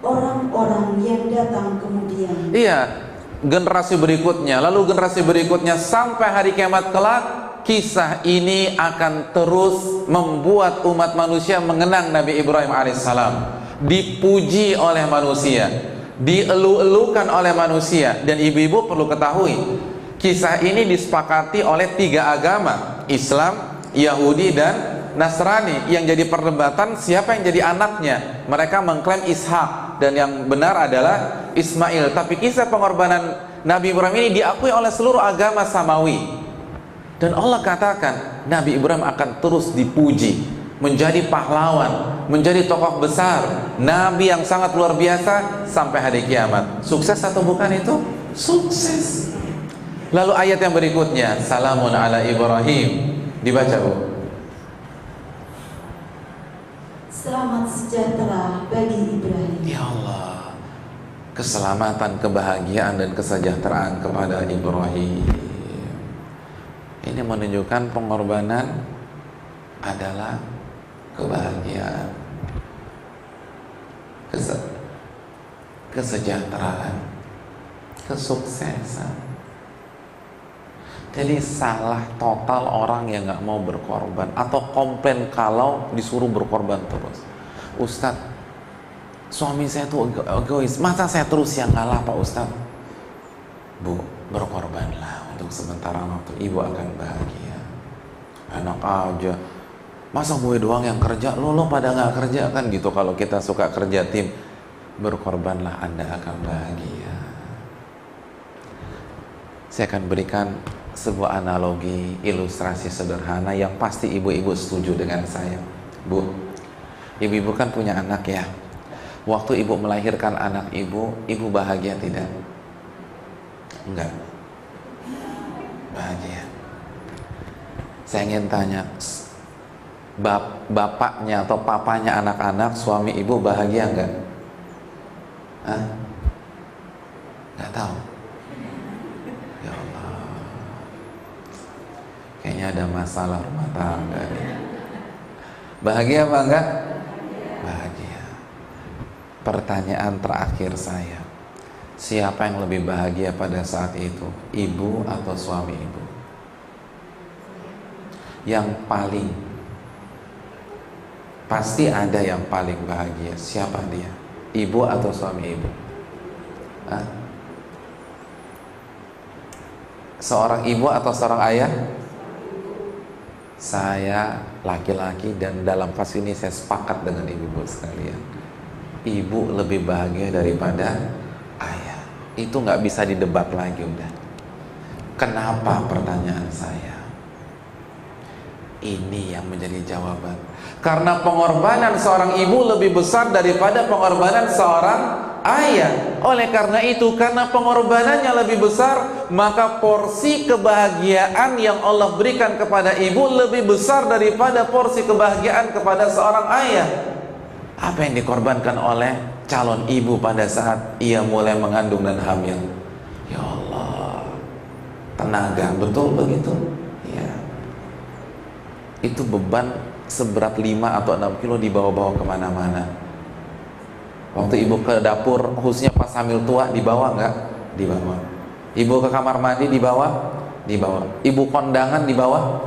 orang-orang yang datang kemudian. Iya, generasi berikutnya, lalu generasi berikutnya sampai hari kiamat kelak, kisah ini akan terus membuat umat manusia mengenang Nabi Ibrahim alaihissalam, dipuji oleh manusia, dielu-elukan oleh manusia. Dan ibu-ibu perlu ketahui, kisah ini disepakati oleh 3 agama, Islam, Yahudi dan Nasrani. Yang jadi perdebatan siapa yang jadi anaknya. Mereka mengklaim Ishak dan yang benar adalah Ismail. Tapi kisah pengorbanan Nabi Ibrahim ini diakui oleh seluruh agama samawi. Dan Allah katakan Nabi Ibrahim akan terus dipuji, menjadi pahlawan, menjadi tokoh besar, Nabi yang sangat luar biasa sampai hari kiamat. Sukses atau bukan itu? Sukses. Lalu ayat yang berikutnya, salamun ala Ibrahim, Dibaca, Bu. Selamat sejahtera bagi Ibrahim. Ya Allah, keselamatan, kebahagiaan dan kesejahteraan kepada Ibrahim. Ini menunjukkan pengorbanan adalah kebahagiaan, kesejahteraan, kesuksesan. Jadi salah total orang yang nggak mau berkorban atau komplain kalau disuruh berkorban terus. Ustadz, suami saya tuh egois, masa saya terus yang ngalah Pak Ustadz? Bu, berkorbanlah untuk sementara waktu, ibu akan bahagia. Enak aja, masa gue doang yang kerja, lo pada nggak kerja kan gitu. Kalau kita suka kerja tim, berkorbanlah, Anda akan bahagia. Saya akan berikan sebuah analogi, ilustrasi sederhana yang pasti ibu-ibu setuju dengan saya. Bu, ibu-ibu kan punya anak ya. Waktu ibu melahirkan anak ibu bahagia tidak? Enggak. Bahagia. Saya ingin tanya, bapaknya atau papanya anak-anak, suami ibu bahagia enggak? Hah? Enggak tahu. Ya Allah, kayaknya ada masalah rumah tangga nih. Bahagia apa enggak? Bahagia. Pertanyaan terakhir saya, siapa yang lebih bahagia pada saat itu? Ibu atau suami ibu? Yang paling pasti ada yang paling bahagia. Siapa dia? Ibu atau suami ibu? Hah? Seorang ibu atau seorang ayah? Saya laki-laki dan dalam pas ini saya sepakat dengan ibu-ibu sekalian. Ibu lebih bahagia daripada ayah. Itu nggak bisa didebat lagi udah. Kenapa, pertanyaan saya? Ini yang menjadi jawaban. Karena pengorbanan seorang ibu lebih besar daripada pengorbanan seorang ayah. Oleh karena itu, karena pengorbanannya lebih besar, maka porsi kebahagiaan yang Allah berikan kepada ibu lebih besar daripada porsi kebahagiaan kepada seorang ayah. Apa yang dikorbankan oleh calon ibu pada saat ia mulai mengandung dan hamil? Ya Allah, tenaga, betul begitu? Ya. Itu beban seberat 5 atau 6 kilo dibawa-bawa kemana-mana. Waktu ibu ke dapur, khususnya pas hamil tua, dibawa nggak? Dibawa. Ibu ke kamar mandi, dibawa? Dibawa. Ibu kondangan, dibawa?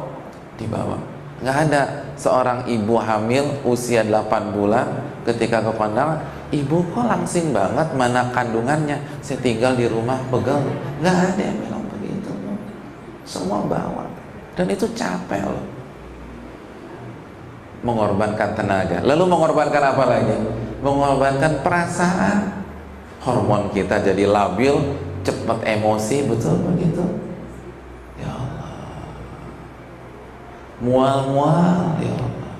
Dibawa. Nggak ada seorang ibu hamil usia 8 bulan ketika ke kondangan, ibu kok langsing banget, mana kandungannya? Saya tinggal di rumah pegel. Nggak ada yang bilang begitu. Semua bawa. Dan itu capek loh. Mengorbankan tenaga, lalu mengorbankan apa lagi? Mengorbankan perasaan. Hormon kita jadi labil, cepat emosi, betul begitu? Ya Allah, mual-mual, ya Allah.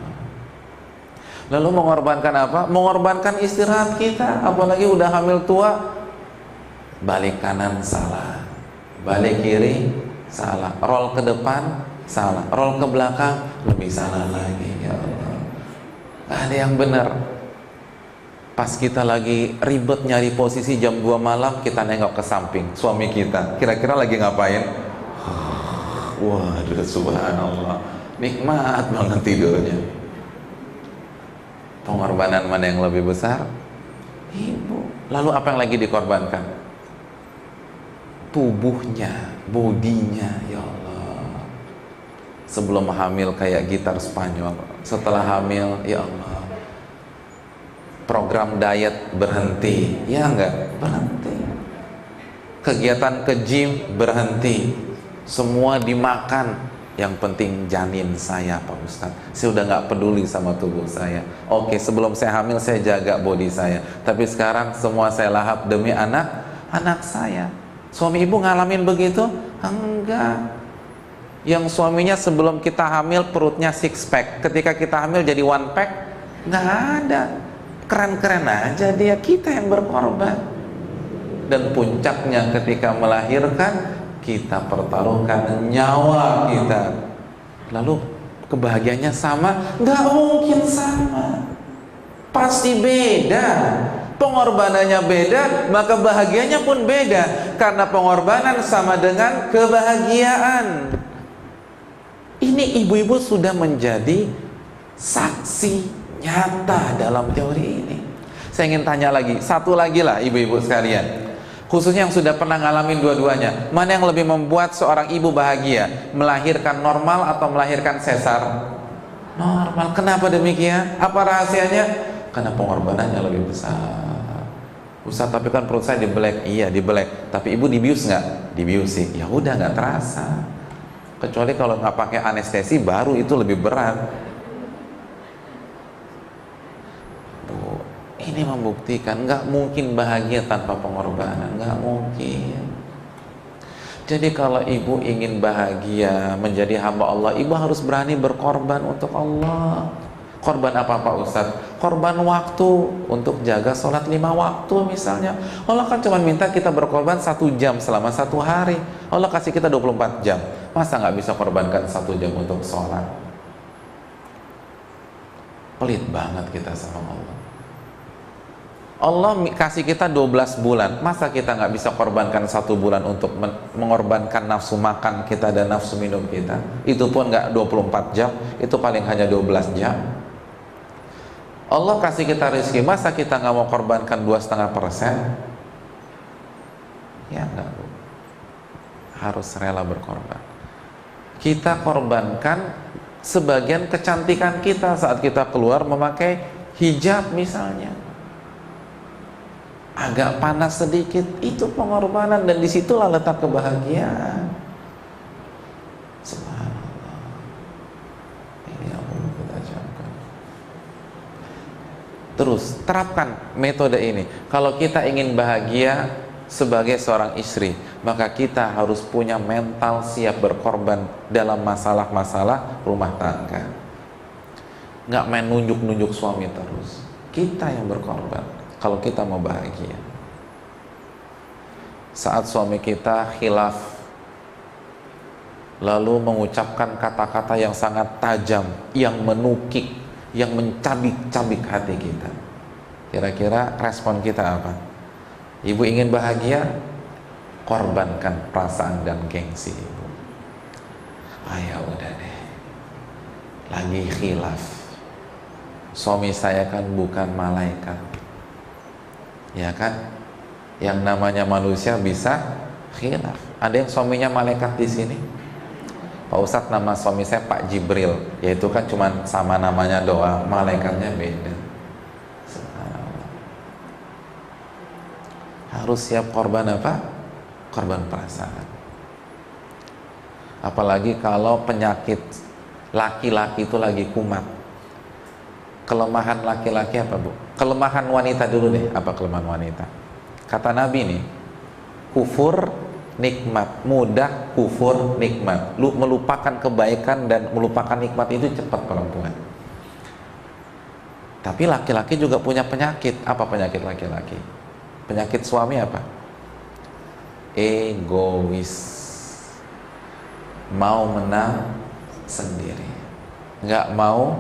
Lalu mengorbankan apa? Mengorbankan istirahat kita, apalagi udah hamil tua. Balik kanan salah, balik kiri salah, roll ke depan salah, roll ke belakang lebih salah lagi. Ya Allah, gak ada yang benar. Pas kita lagi ribet nyari posisi jam 2 malam, kita nengok ke samping suami kita, kira-kira lagi ngapain? Waduh, subhanallah, nikmat banget tidurnya. Pengorbanan mana yang lebih besar? Ibu. Lalu apa yang lagi dikorbankan? Tubuhnya, bodinya. Ya Allah, sebelum hamil kayak gitar Spanyol, setelah hamil, ya Allah, program diet berhenti, ya enggak? Berhenti. Kegiatan ke gym berhenti. Semua dimakan. Yang penting janin saya, Pak Ustadz. Saya udah nggak peduli sama tubuh saya. Oke, sebelum saya hamil saya jaga body saya. Tapi sekarang semua saya lahap demi anak saya. Suami ibu ngalamin begitu? Enggak. Yang suaminya sebelum kita hamil perutnya 6 pack, ketika kita hamil jadi 1 pack? Nggak ada. Keren-keren aja dia, kita yang berkorban. Dan puncaknya ketika melahirkan, kita pertaruhkan nyawa kita. Lalu kebahagiaannya sama? Nggak mungkin sama, pasti beda. Pengorbanannya beda, maka bahagianya pun beda. Karena pengorbanan sama dengan kebahagiaan. Ini ibu-ibu sudah menjadi saksi nyata dalam teori ini. Saya ingin tanya lagi, satu lagi lah ibu-ibu sekalian, khususnya yang sudah pernah ngalamin dua-duanya, mana yang lebih membuat seorang ibu bahagia? Melahirkan normal atau melahirkan sesar? Normal. Kenapa demikian? Apa rahasianya? Karena pengorbanannya lebih besar. Ustaz, tapi kan perut saya dibelek. Iya, dibelek. Tapi ibu dibius nggak? Dibius sih. Ya udah, nggak terasa. Kecuali kalau nggak pakai anestesi, baru itu lebih berat. Bu, ini membuktikan nggak mungkin bahagia tanpa pengorbanan. Nggak mungkin. Jadi kalau ibu ingin bahagia menjadi hamba Allah, ibu harus berani berkorban untuk Allah. Korban apa Pak Ustadz? Korban waktu untuk jaga sholat 5 waktu misalnya. Allah kan cuma minta kita berkorban 1 jam selama 1 hari. Allah kasih kita 24 jam. Masa nggak bisa korbankan 1 jam untuk sholat? Pelit banget kita sama Allah. Allah kasih kita 12 bulan. Masa kita nggak bisa korbankan 1 bulan untuk mengorbankan nafsu makan kita dan nafsu minum kita? Itu pun nggak 24 jam. Itu paling hanya 12 jam. Allah kasih kita rezeki, masa kita nggak mau korbankan 2,5%? Ya enggak, Bu. Harus rela berkorban. Kita korbankan sebagian kecantikan kita saat kita keluar memakai hijab misalnya. Agak panas sedikit, itu pengorbanan, dan disitulah letak kebahagiaan. Subhanallah. Ini yang perlu kita camkan. Terus terapkan metode ini. Kalau kita ingin bahagia sebagai seorang istri, maka kita harus punya mental siap berkorban dalam masalah-masalah rumah tangga. Nggak main nunjuk-nunjuk suami terus. Kita yang berkorban kalau kita mau bahagia. Saat suami kita khilaf, lalu mengucapkan kata-kata yang sangat tajam, yang menukik, yang mencabik-cabik hati kita, kira-kira respon kita apa? Ibu ingin bahagia, korbankan perasaan dan gengsi ibu. Ya udah deh, lagi khilaf, suami saya kan bukan malaikat, ya kan? Yang namanya manusia bisa khilaf. Ada yang suaminya malaikat di sini? Pak Ustadz, nama suami saya Pak Jibril, yaitu kan cuma sama namanya doang, malaikatnya beda. Harus siap korban apa? Korban perasaan. Apalagi kalau penyakit laki-laki itu lagi kumat. Kelemahan laki-laki apa, Bu? Kelemahan wanita dulu deh. Apa kelemahan wanita? Kata Nabi nih, kufur nikmat, mudah kufur nikmat. Lu melupakan kebaikan dan melupakan nikmat itu cepat perempuan. Tapi laki-laki juga punya penyakit. Apa penyakit laki-laki? Penyakit suami apa? Egois. Mau menang sendiri, nggak mau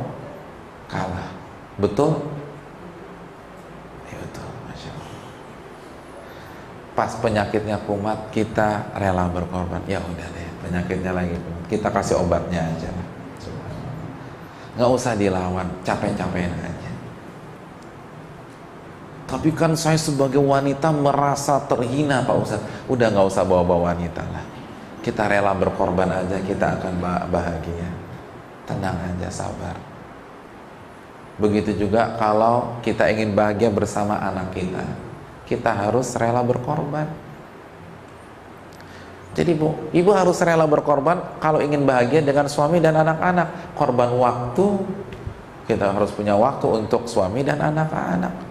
kalah. Betul? Ya betul, Masya Allah. Pas penyakitnya kumat, kita rela berkorban. Ya udah deh, penyakitnya lagi kumat, kita kasih obatnya aja lah. Nggak usah dilawan, capek-capekin aja. Tapi kan saya sebagai wanita merasa terhina Pak Ustadz. Udah nggak usah bawa-bawa wanita lah. Kita rela berkorban aja, kita akan bahagia. Tenang aja, sabar. Begitu juga kalau kita ingin bahagia bersama anak kita, kita harus rela berkorban. Jadi Bu, ibu harus rela berkorban kalau ingin bahagia dengan suami dan anak-anak. Korban waktu, kita harus punya waktu untuk suami dan anak-anak.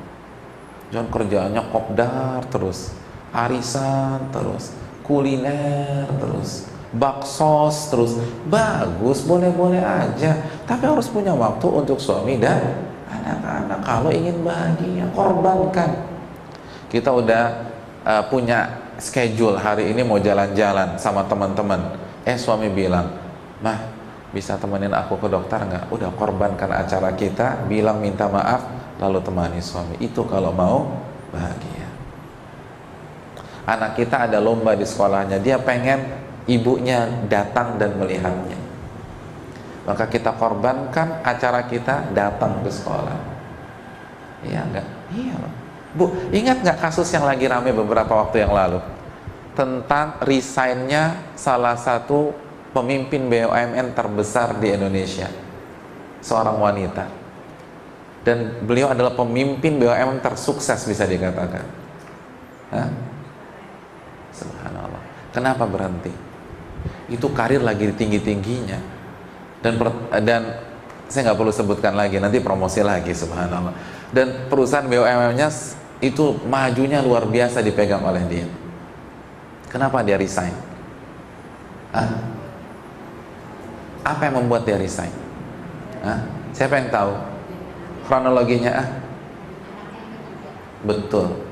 Jangan kerjaannya kopdar terus, arisan terus, kuliner terus, baksos terus. Bagus, boleh-boleh aja, tapi harus punya waktu untuk suami dan anak-anak. Kalau ingin bahagia, korbankan. Kita udah punya schedule, hari ini mau jalan-jalan sama teman-teman. Suami bilang, "Mah, Bisa temenin aku ke dokter nggak? Udah, korbankan acara kita, bilang minta maaf, lalu temani suami. Itu kalau mau bahagia. Anak kita ada lomba di sekolahnya, dia pengen ibunya datang dan melihatnya. Maka kita korbankan acara kita datang ke sekolah. Iya enggak? Iya loh. Bu, ingat nggak kasus yang lagi rame beberapa waktu yang lalu? Tentang resignnya salah satu pemimpin BUMN terbesar di Indonesia, seorang wanita, dan beliau adalah pemimpin BUMN tersukses bisa dikatakan. Hah? Subhanallah. Kenapa berhenti? Itu karir lagi tinggi-tingginya, dan saya nggak perlu sebutkan lagi, nanti promosi lagi, subhanallah. Dan perusahaan BUMN-nya itu majunya luar biasa dipegang oleh dia. Kenapa dia resign? Apa yang membuat dia resign? Siapa yang tahu kronologinya? Betul.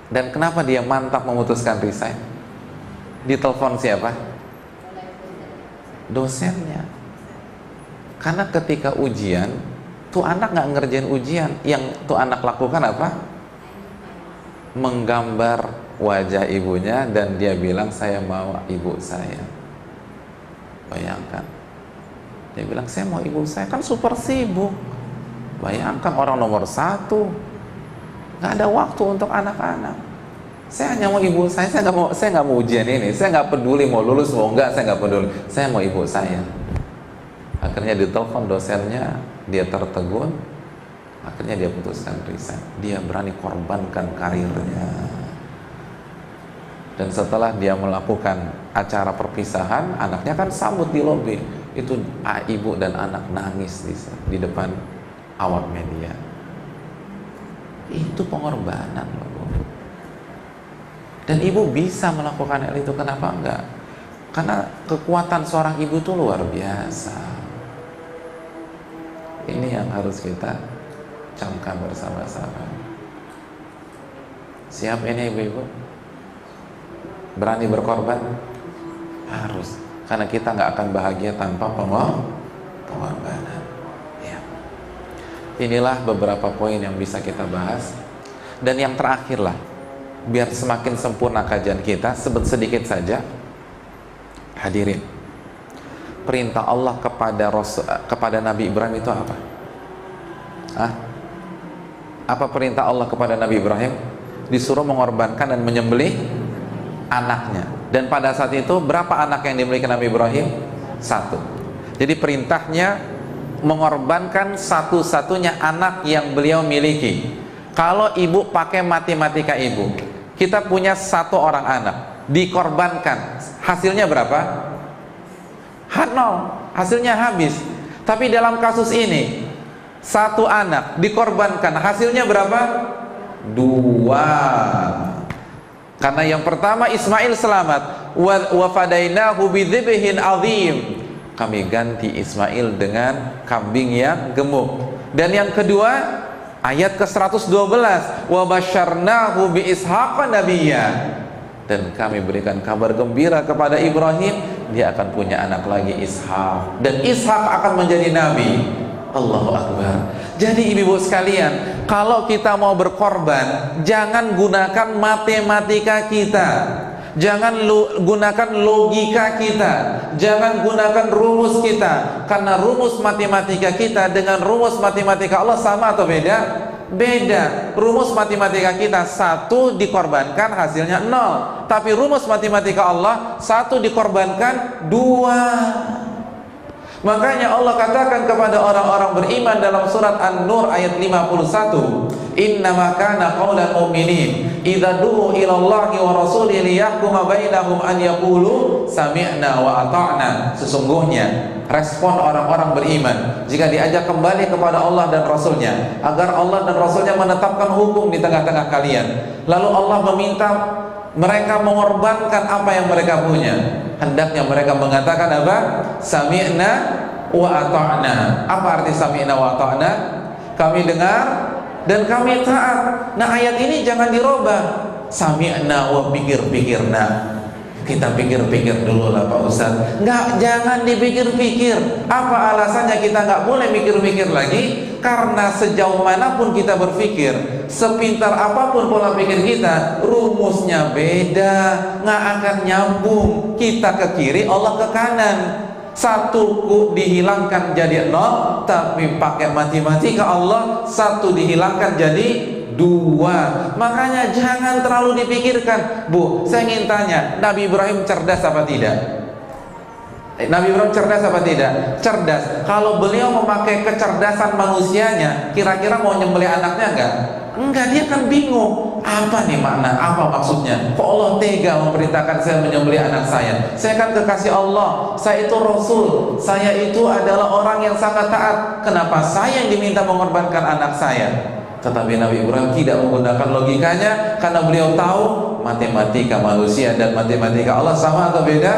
Dan kenapa dia mantap memutuskan resign? Ditelepon siapa? Dosennya. Karena ketika ujian, tuh anak nggak ngerjain ujian, yang tuh anak lakukan apa? Menggambar wajah ibunya, dan dia bilang, saya mau ibu saya. Bayangkan, dia bilang, saya mau ibu saya, kan super sibuk. Bayangkan, orang nomor 1 nggak ada waktu untuk anak-anak. Saya hanya mau ibu saya nggak mau ujian ini, saya nggak peduli mau lulus mau enggak, saya nggak peduli, saya mau ibu saya. Akhirnya ditelepon dosennya, dia tertegun, akhirnya dia putuskan resign. Dia berani korbankan karirnya. Dan setelah dia melakukan acara perpisahan, anaknya kan sambut di lobi. Itu ibu dan anak nangis di depan awak media. Itu pengorbanan loh. Dan ibu bisa melakukan hal itu, kenapa enggak? Karena kekuatan seorang ibu itu luar biasa. Ini yang harus kita camkan bersama-sama. Siap ini ibu-ibu? Berani berkorban? Harus. Karena kita nggak akan bahagia tanpa pengorbanan. Ya. Inilah beberapa poin yang bisa kita bahas. Dan yang terakhir lah, biar semakin sempurna kajian kita, sebut sedikit saja. Hadirin, perintah Allah kepada Nabi Ibrahim itu apa? Apa perintah Allah kepada Nabi Ibrahim? Disuruh mengorbankan dan menyembelih anaknya. Dan pada saat itu berapa anak yang dimiliki Nabi Ibrahim? 1. Jadi perintahnya mengorbankan satu-satunya anak yang beliau miliki. Kalau ibu pakai matematika ibu, kita punya 1 orang anak, dikorbankan, hasilnya berapa? 0, hasilnya habis. Tapi dalam kasus ini 1 anak dikorbankan, hasilnya berapa? 2. Karena yang pertama Ismail selamat, wa fadainahu bidzibhin azim. Kami ganti Ismail dengan kambing yang gemuk. Dan yang kedua, ayat ke-112, wa basyarnahu bi ishaqa nabiyya. Dan kami berikan kabar gembira kepada Ibrahim, dia akan punya anak lagi, Ishak. Dan Ishak akan menjadi nabi. Allahu Akbar. Jadi ibu-ibu sekalian, kalau kita mau berkorban, jangan gunakan matematika kita, jangan gunakan logika kita, jangan gunakan rumus kita. Karena rumus matematika kita dengan rumus matematika Allah sama atau beda? Beda. Rumus matematika kita 1 dikorbankan hasilnya 0, tapi rumus matematika Allah 1 dikorbankan 2. Makanya Allah katakan kepada orang-orang beriman dalam surat An-Nur ayat 51, innama kana qaulal mu'minin idza du'u ila Allahi wa rasulihi liyahkuma bainahum an yaqulu sami'na wa ata'na. Sesungguhnya respon orang-orang beriman jika diajak kembali kepada Allah dan Rasulnya, agar Allah dan Rasulnya menetapkan hukum di tengah-tengah kalian, lalu Allah meminta mereka mengorbankan apa yang mereka punya, hendaknya mereka mengatakan apa? Sami'na wa ata'na. Apa arti sami'na wa ata'na? Kami dengar dan kami taat. Nah, ayat ini jangan dirubah. Sami'na wa pikir-pikirna. Kita pikir-pikir dulu lah Pak Ustadz. Nggak, jangan dipikir-pikir. Apa alasannya kita nggak boleh mikir-mikir lagi? Karena sejauh manapun kita berpikir, sepintar apapun pola pikir kita, rumusnya beda, nggak akan nyambung. Kita ke kiri, Allah ke kanan. Satu dihilangkan jadi 0, tapi pakai matematika Allah, satu dihilangkan jadi 2. Makanya jangan terlalu dipikirkan. Bu, saya ingin tanya, Nabi Ibrahim cerdas apa tidak? Nabi Ibrahim cerdas apa tidak? Cerdas. Kalau beliau memakai kecerdasan manusianya, kira-kira mau nyembelih anaknya enggak? Enggak, dia kan bingung. Apa nih makna? Apa maksudnya? Kok Allah tega memerintahkan saya menyembelih anak saya? Saya kan kekasih Allah. Saya itu Rasul. Saya itu adalah orang yang sangat taat. Kenapa saya yang diminta mengorbankan anak saya? Tetapi Nabi Ibrahim tidak menggunakan logikanya, karena beliau tahu matematika manusia dan matematika Allah sama atau beda?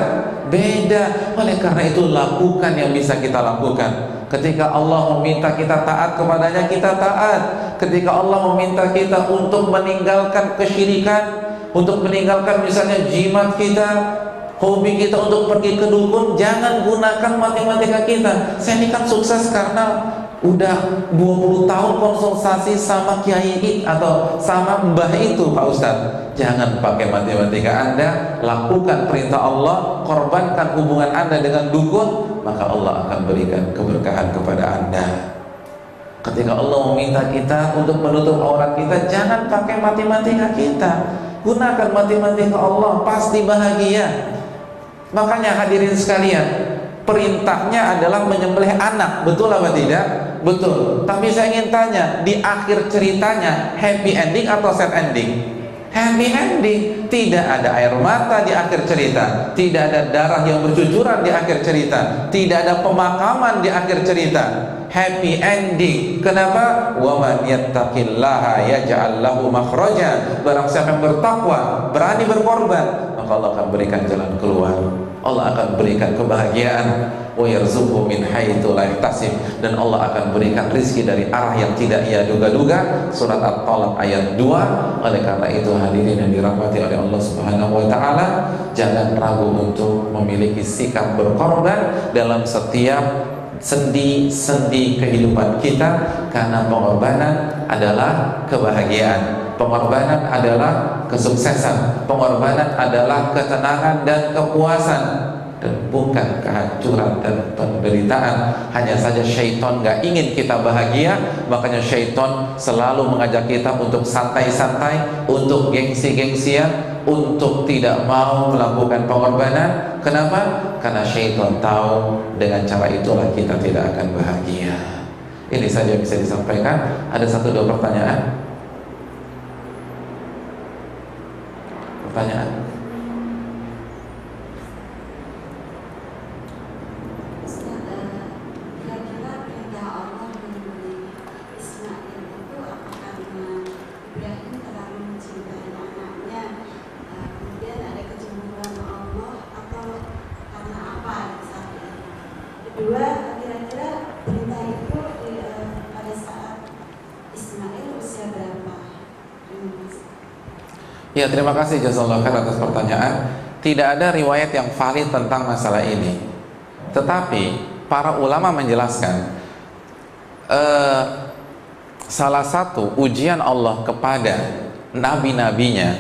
Beda. Oleh karena itu lakukan yang bisa kita lakukan. Ketika Allah meminta kita taat kepadanya, kita taat. Ketika Allah meminta kita untuk meninggalkan kesyirikan, untuk meninggalkan misalnya jimat kita, hobi kita untuk pergi ke dukun, jangan gunakan matematika kita. Saya ini kan sukses karena udah 20 tahun konsultasi sama kiai atau sama mbah itu Pak Ustadz. Jangan pakai matematika Anda, lakukan perintah Allah, korbankan hubungan Anda dengan dukun, maka Allah akan berikan keberkahan kepada Anda. Ketika Allah meminta kita untuk menutup aurat kita, jangan pakai matematika kita, gunakan matematika Allah, pasti bahagia. Makanya hadirin sekalian, perintahnya adalah menyembelih anak, betul apa tidak? Betul. Tapi saya ingin tanya, di akhir ceritanya happy ending atau sad ending? Happy ending. Tidak ada air mata di akhir cerita, tidak ada darah yang bercucuran di akhir cerita, tidak ada pemakaman di akhir cerita. Happy ending. Kenapa? Wa man yattaqillaha yaj'al lahu makhraja. Barang siapa yang bertakwa, berani berkorban, maka Allah akan berikan jalan keluar. Allah akan berikan kebahagiaan. Wa yarzuqhu min haitsu la yahtasib, dan Allah akan berikan rizki dari arah yang tidak ia duga-duga. Surat At-Talaq ayat 2. Oleh karena itu hadirin yang dirahmati oleh Allah Subhanahu wa taala, jangan ragu untuk memiliki sikap berkorban dalam setiap sendi-sendi kehidupan kita, karena pengorbanan adalah kebahagiaan, pengorbanan adalah kesuksesan, pengorbanan adalah ketenangan dan kepuasan, dan bukan kehancuran dan penderitaan. Hanya saja syaitan gak ingin kita bahagia, makanya syaitan selalu mengajak kita untuk santai-santai, untuk gengsi-gengsian, untuk tidak mau melakukan pengorbanan. Kenapa? Karena syaitan tahu dengan cara itulah kita tidak akan bahagia. Ini saja yang bisa disampaikan. Ada 1-2 pertanyaan? Pertanyaan? Ya, terima kasih jazakallahu khair atas pertanyaan. Tidak ada riwayat yang valid tentang masalah ini. Tetapi para ulama menjelaskan salah satu ujian Allah kepada nabi-nabinya,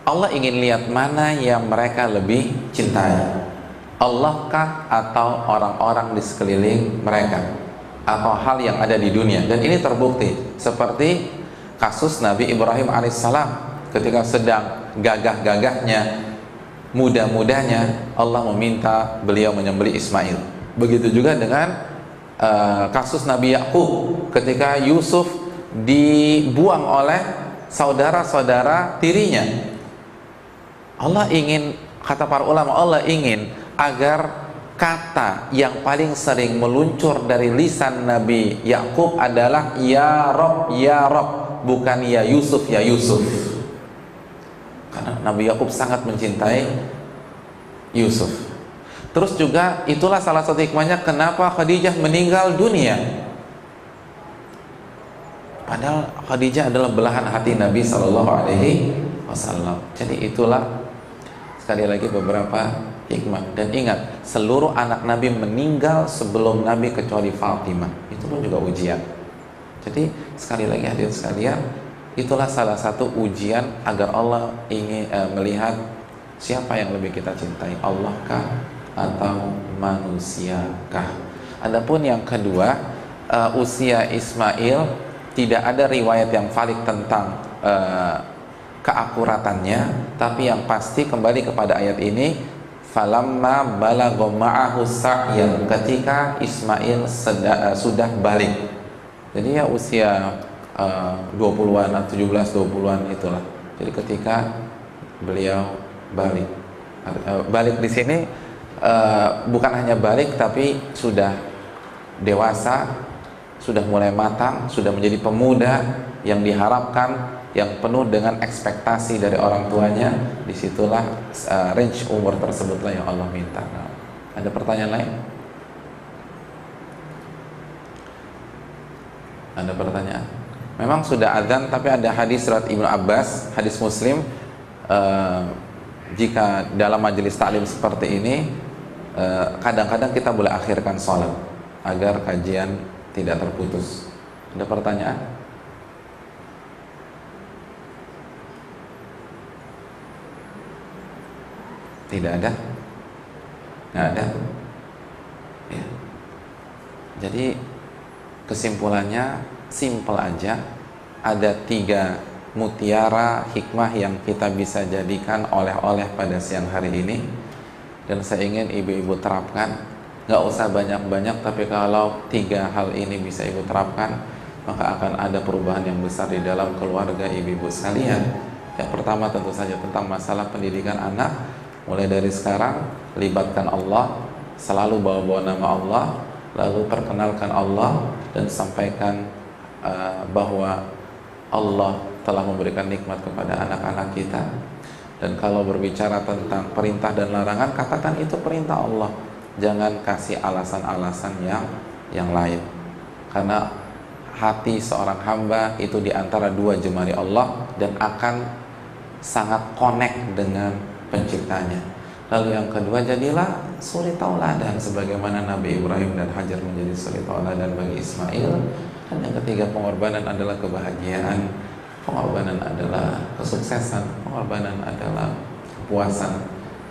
Allah ingin lihat mana yang mereka lebih cintai, Allah kah atau orang-orang di sekeliling mereka, atau hal yang ada di dunia. Dan ini terbukti seperti kasus Nabi Ibrahim alaihissalam ketika sedang gagah-gagahnya, muda-mudanya, Allah meminta beliau menyembelih Ismail. Begitu juga dengan kasus Nabi Yakub ketika Yusuf dibuang oleh saudara-saudara tirinya. Allah ingin, kata para ulama, Allah ingin agar kata yang paling sering meluncur dari lisan Nabi Yakub adalah ya Rob, ya Rob, bukan ya Yusuf, ya Yusuf. Karena Nabi Yakub sangat mencintai Yusuf. Terus juga itulah salah satu hikmahnya kenapa Khadijah meninggal dunia. Padahal Khadijah adalah belahan hati Nabi Sallallahu Alaihi wasallam. Jadi itulah sekali lagi beberapa hikmah. Dan ingat, seluruh anak Nabi meninggal sebelum Nabi kecuali Fatimah. Itu pun juga ujian. Jadi sekali lagi hadirin sekalian, itulah salah satu ujian agar Allah ingin melihat siapa yang lebih kita cintai, Allah kah atau manusia kah. Adapun yang kedua, usia Ismail, tidak ada riwayat yang valid tentang keakuratannya, tapi yang pasti kembali kepada ayat ini, falamma balagha ma'ahu sa'yan, ketika Ismail sudah balik. Jadi ya usia 20-an atau 17-20-an itulah. Jadi ketika beliau balik. Balik di sini bukan hanya balik, tapi sudah dewasa, sudah mulai matang, sudah menjadi pemuda yang diharapkan, yang penuh dengan ekspektasi dari orang tuanya. Disitulah range umur tersebutlah yang Allah minta. Nah, ada pertanyaan lain? Ada pertanyaan? Memang sudah adzan, tapi ada hadis surat Ibnu Abbas, hadis Muslim, jika dalam majelis taklim seperti ini, kadang-kadang kita boleh akhirkan sholat agar kajian tidak terputus. Ada pertanyaan? Tidak ada? Nggak ada? Ya. Jadi kesimpulannya simple aja. Ada 3 mutiara hikmah yang kita bisa jadikan oleh-oleh pada siang hari ini, dan saya ingin ibu-ibu terapkan. Nggak usah banyak-banyak, tapi kalau 3 hal ini bisa ibu terapkan, maka akan ada perubahan yang besar di dalam keluarga ibu-ibu sekalian. Yang pertama tentu saja tentang masalah pendidikan anak. Mulai dari sekarang, libatkan Allah, selalu bawa-bawa nama Allah, lalu perkenalkan Allah, dan sampaikan bahwa Allah telah memberikan nikmat kepada anak-anak kita. Dan kalau berbicara tentang perintah dan larangan, katakan itu perintah Allah. Jangan kasih alasan-alasan yang lain. Karena hati seorang hamba itu di antara 2 jemari Allah dan akan sangat connect dengan penciptanya. Lalu yang kedua, jadilah suri tauladan sebagaimana Nabi Ibrahim dan Hajar menjadi suri tauladan bagi Ismail. Dan yang ketiga, pengorbanan adalah kebahagiaan, pengorbanan adalah kesuksesan, pengorbanan adalah kepuasan.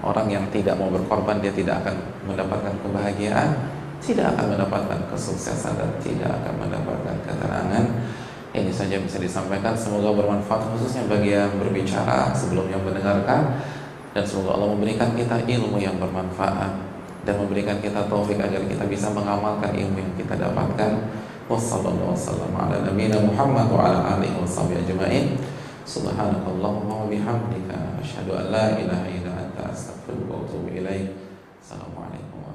Orang yang tidak mau berkorban, dia tidak akan mendapatkan kebahagiaan, tidak akan mendapatkan kesuksesan, dan tidak akan mendapatkan ketenangan. Ini saja bisa disampaikan, semoga bermanfaat khususnya bagi yang berbicara sebelum yang mendengarkan. Dan semoga Allah memberikan kita ilmu yang bermanfaat dan memberikan kita taufik agar kita bisa mengamalkan ilmu yang kita dapatkan. Wassallallahu wasallam ala nabiyina Muhammad wa ala alihi washabihi ajma'in. Subhanakallahumma wa bihamdika asyhadu an la ilaha illa anta astaghfiruka wa atubu ilaik. Assalamualaikum.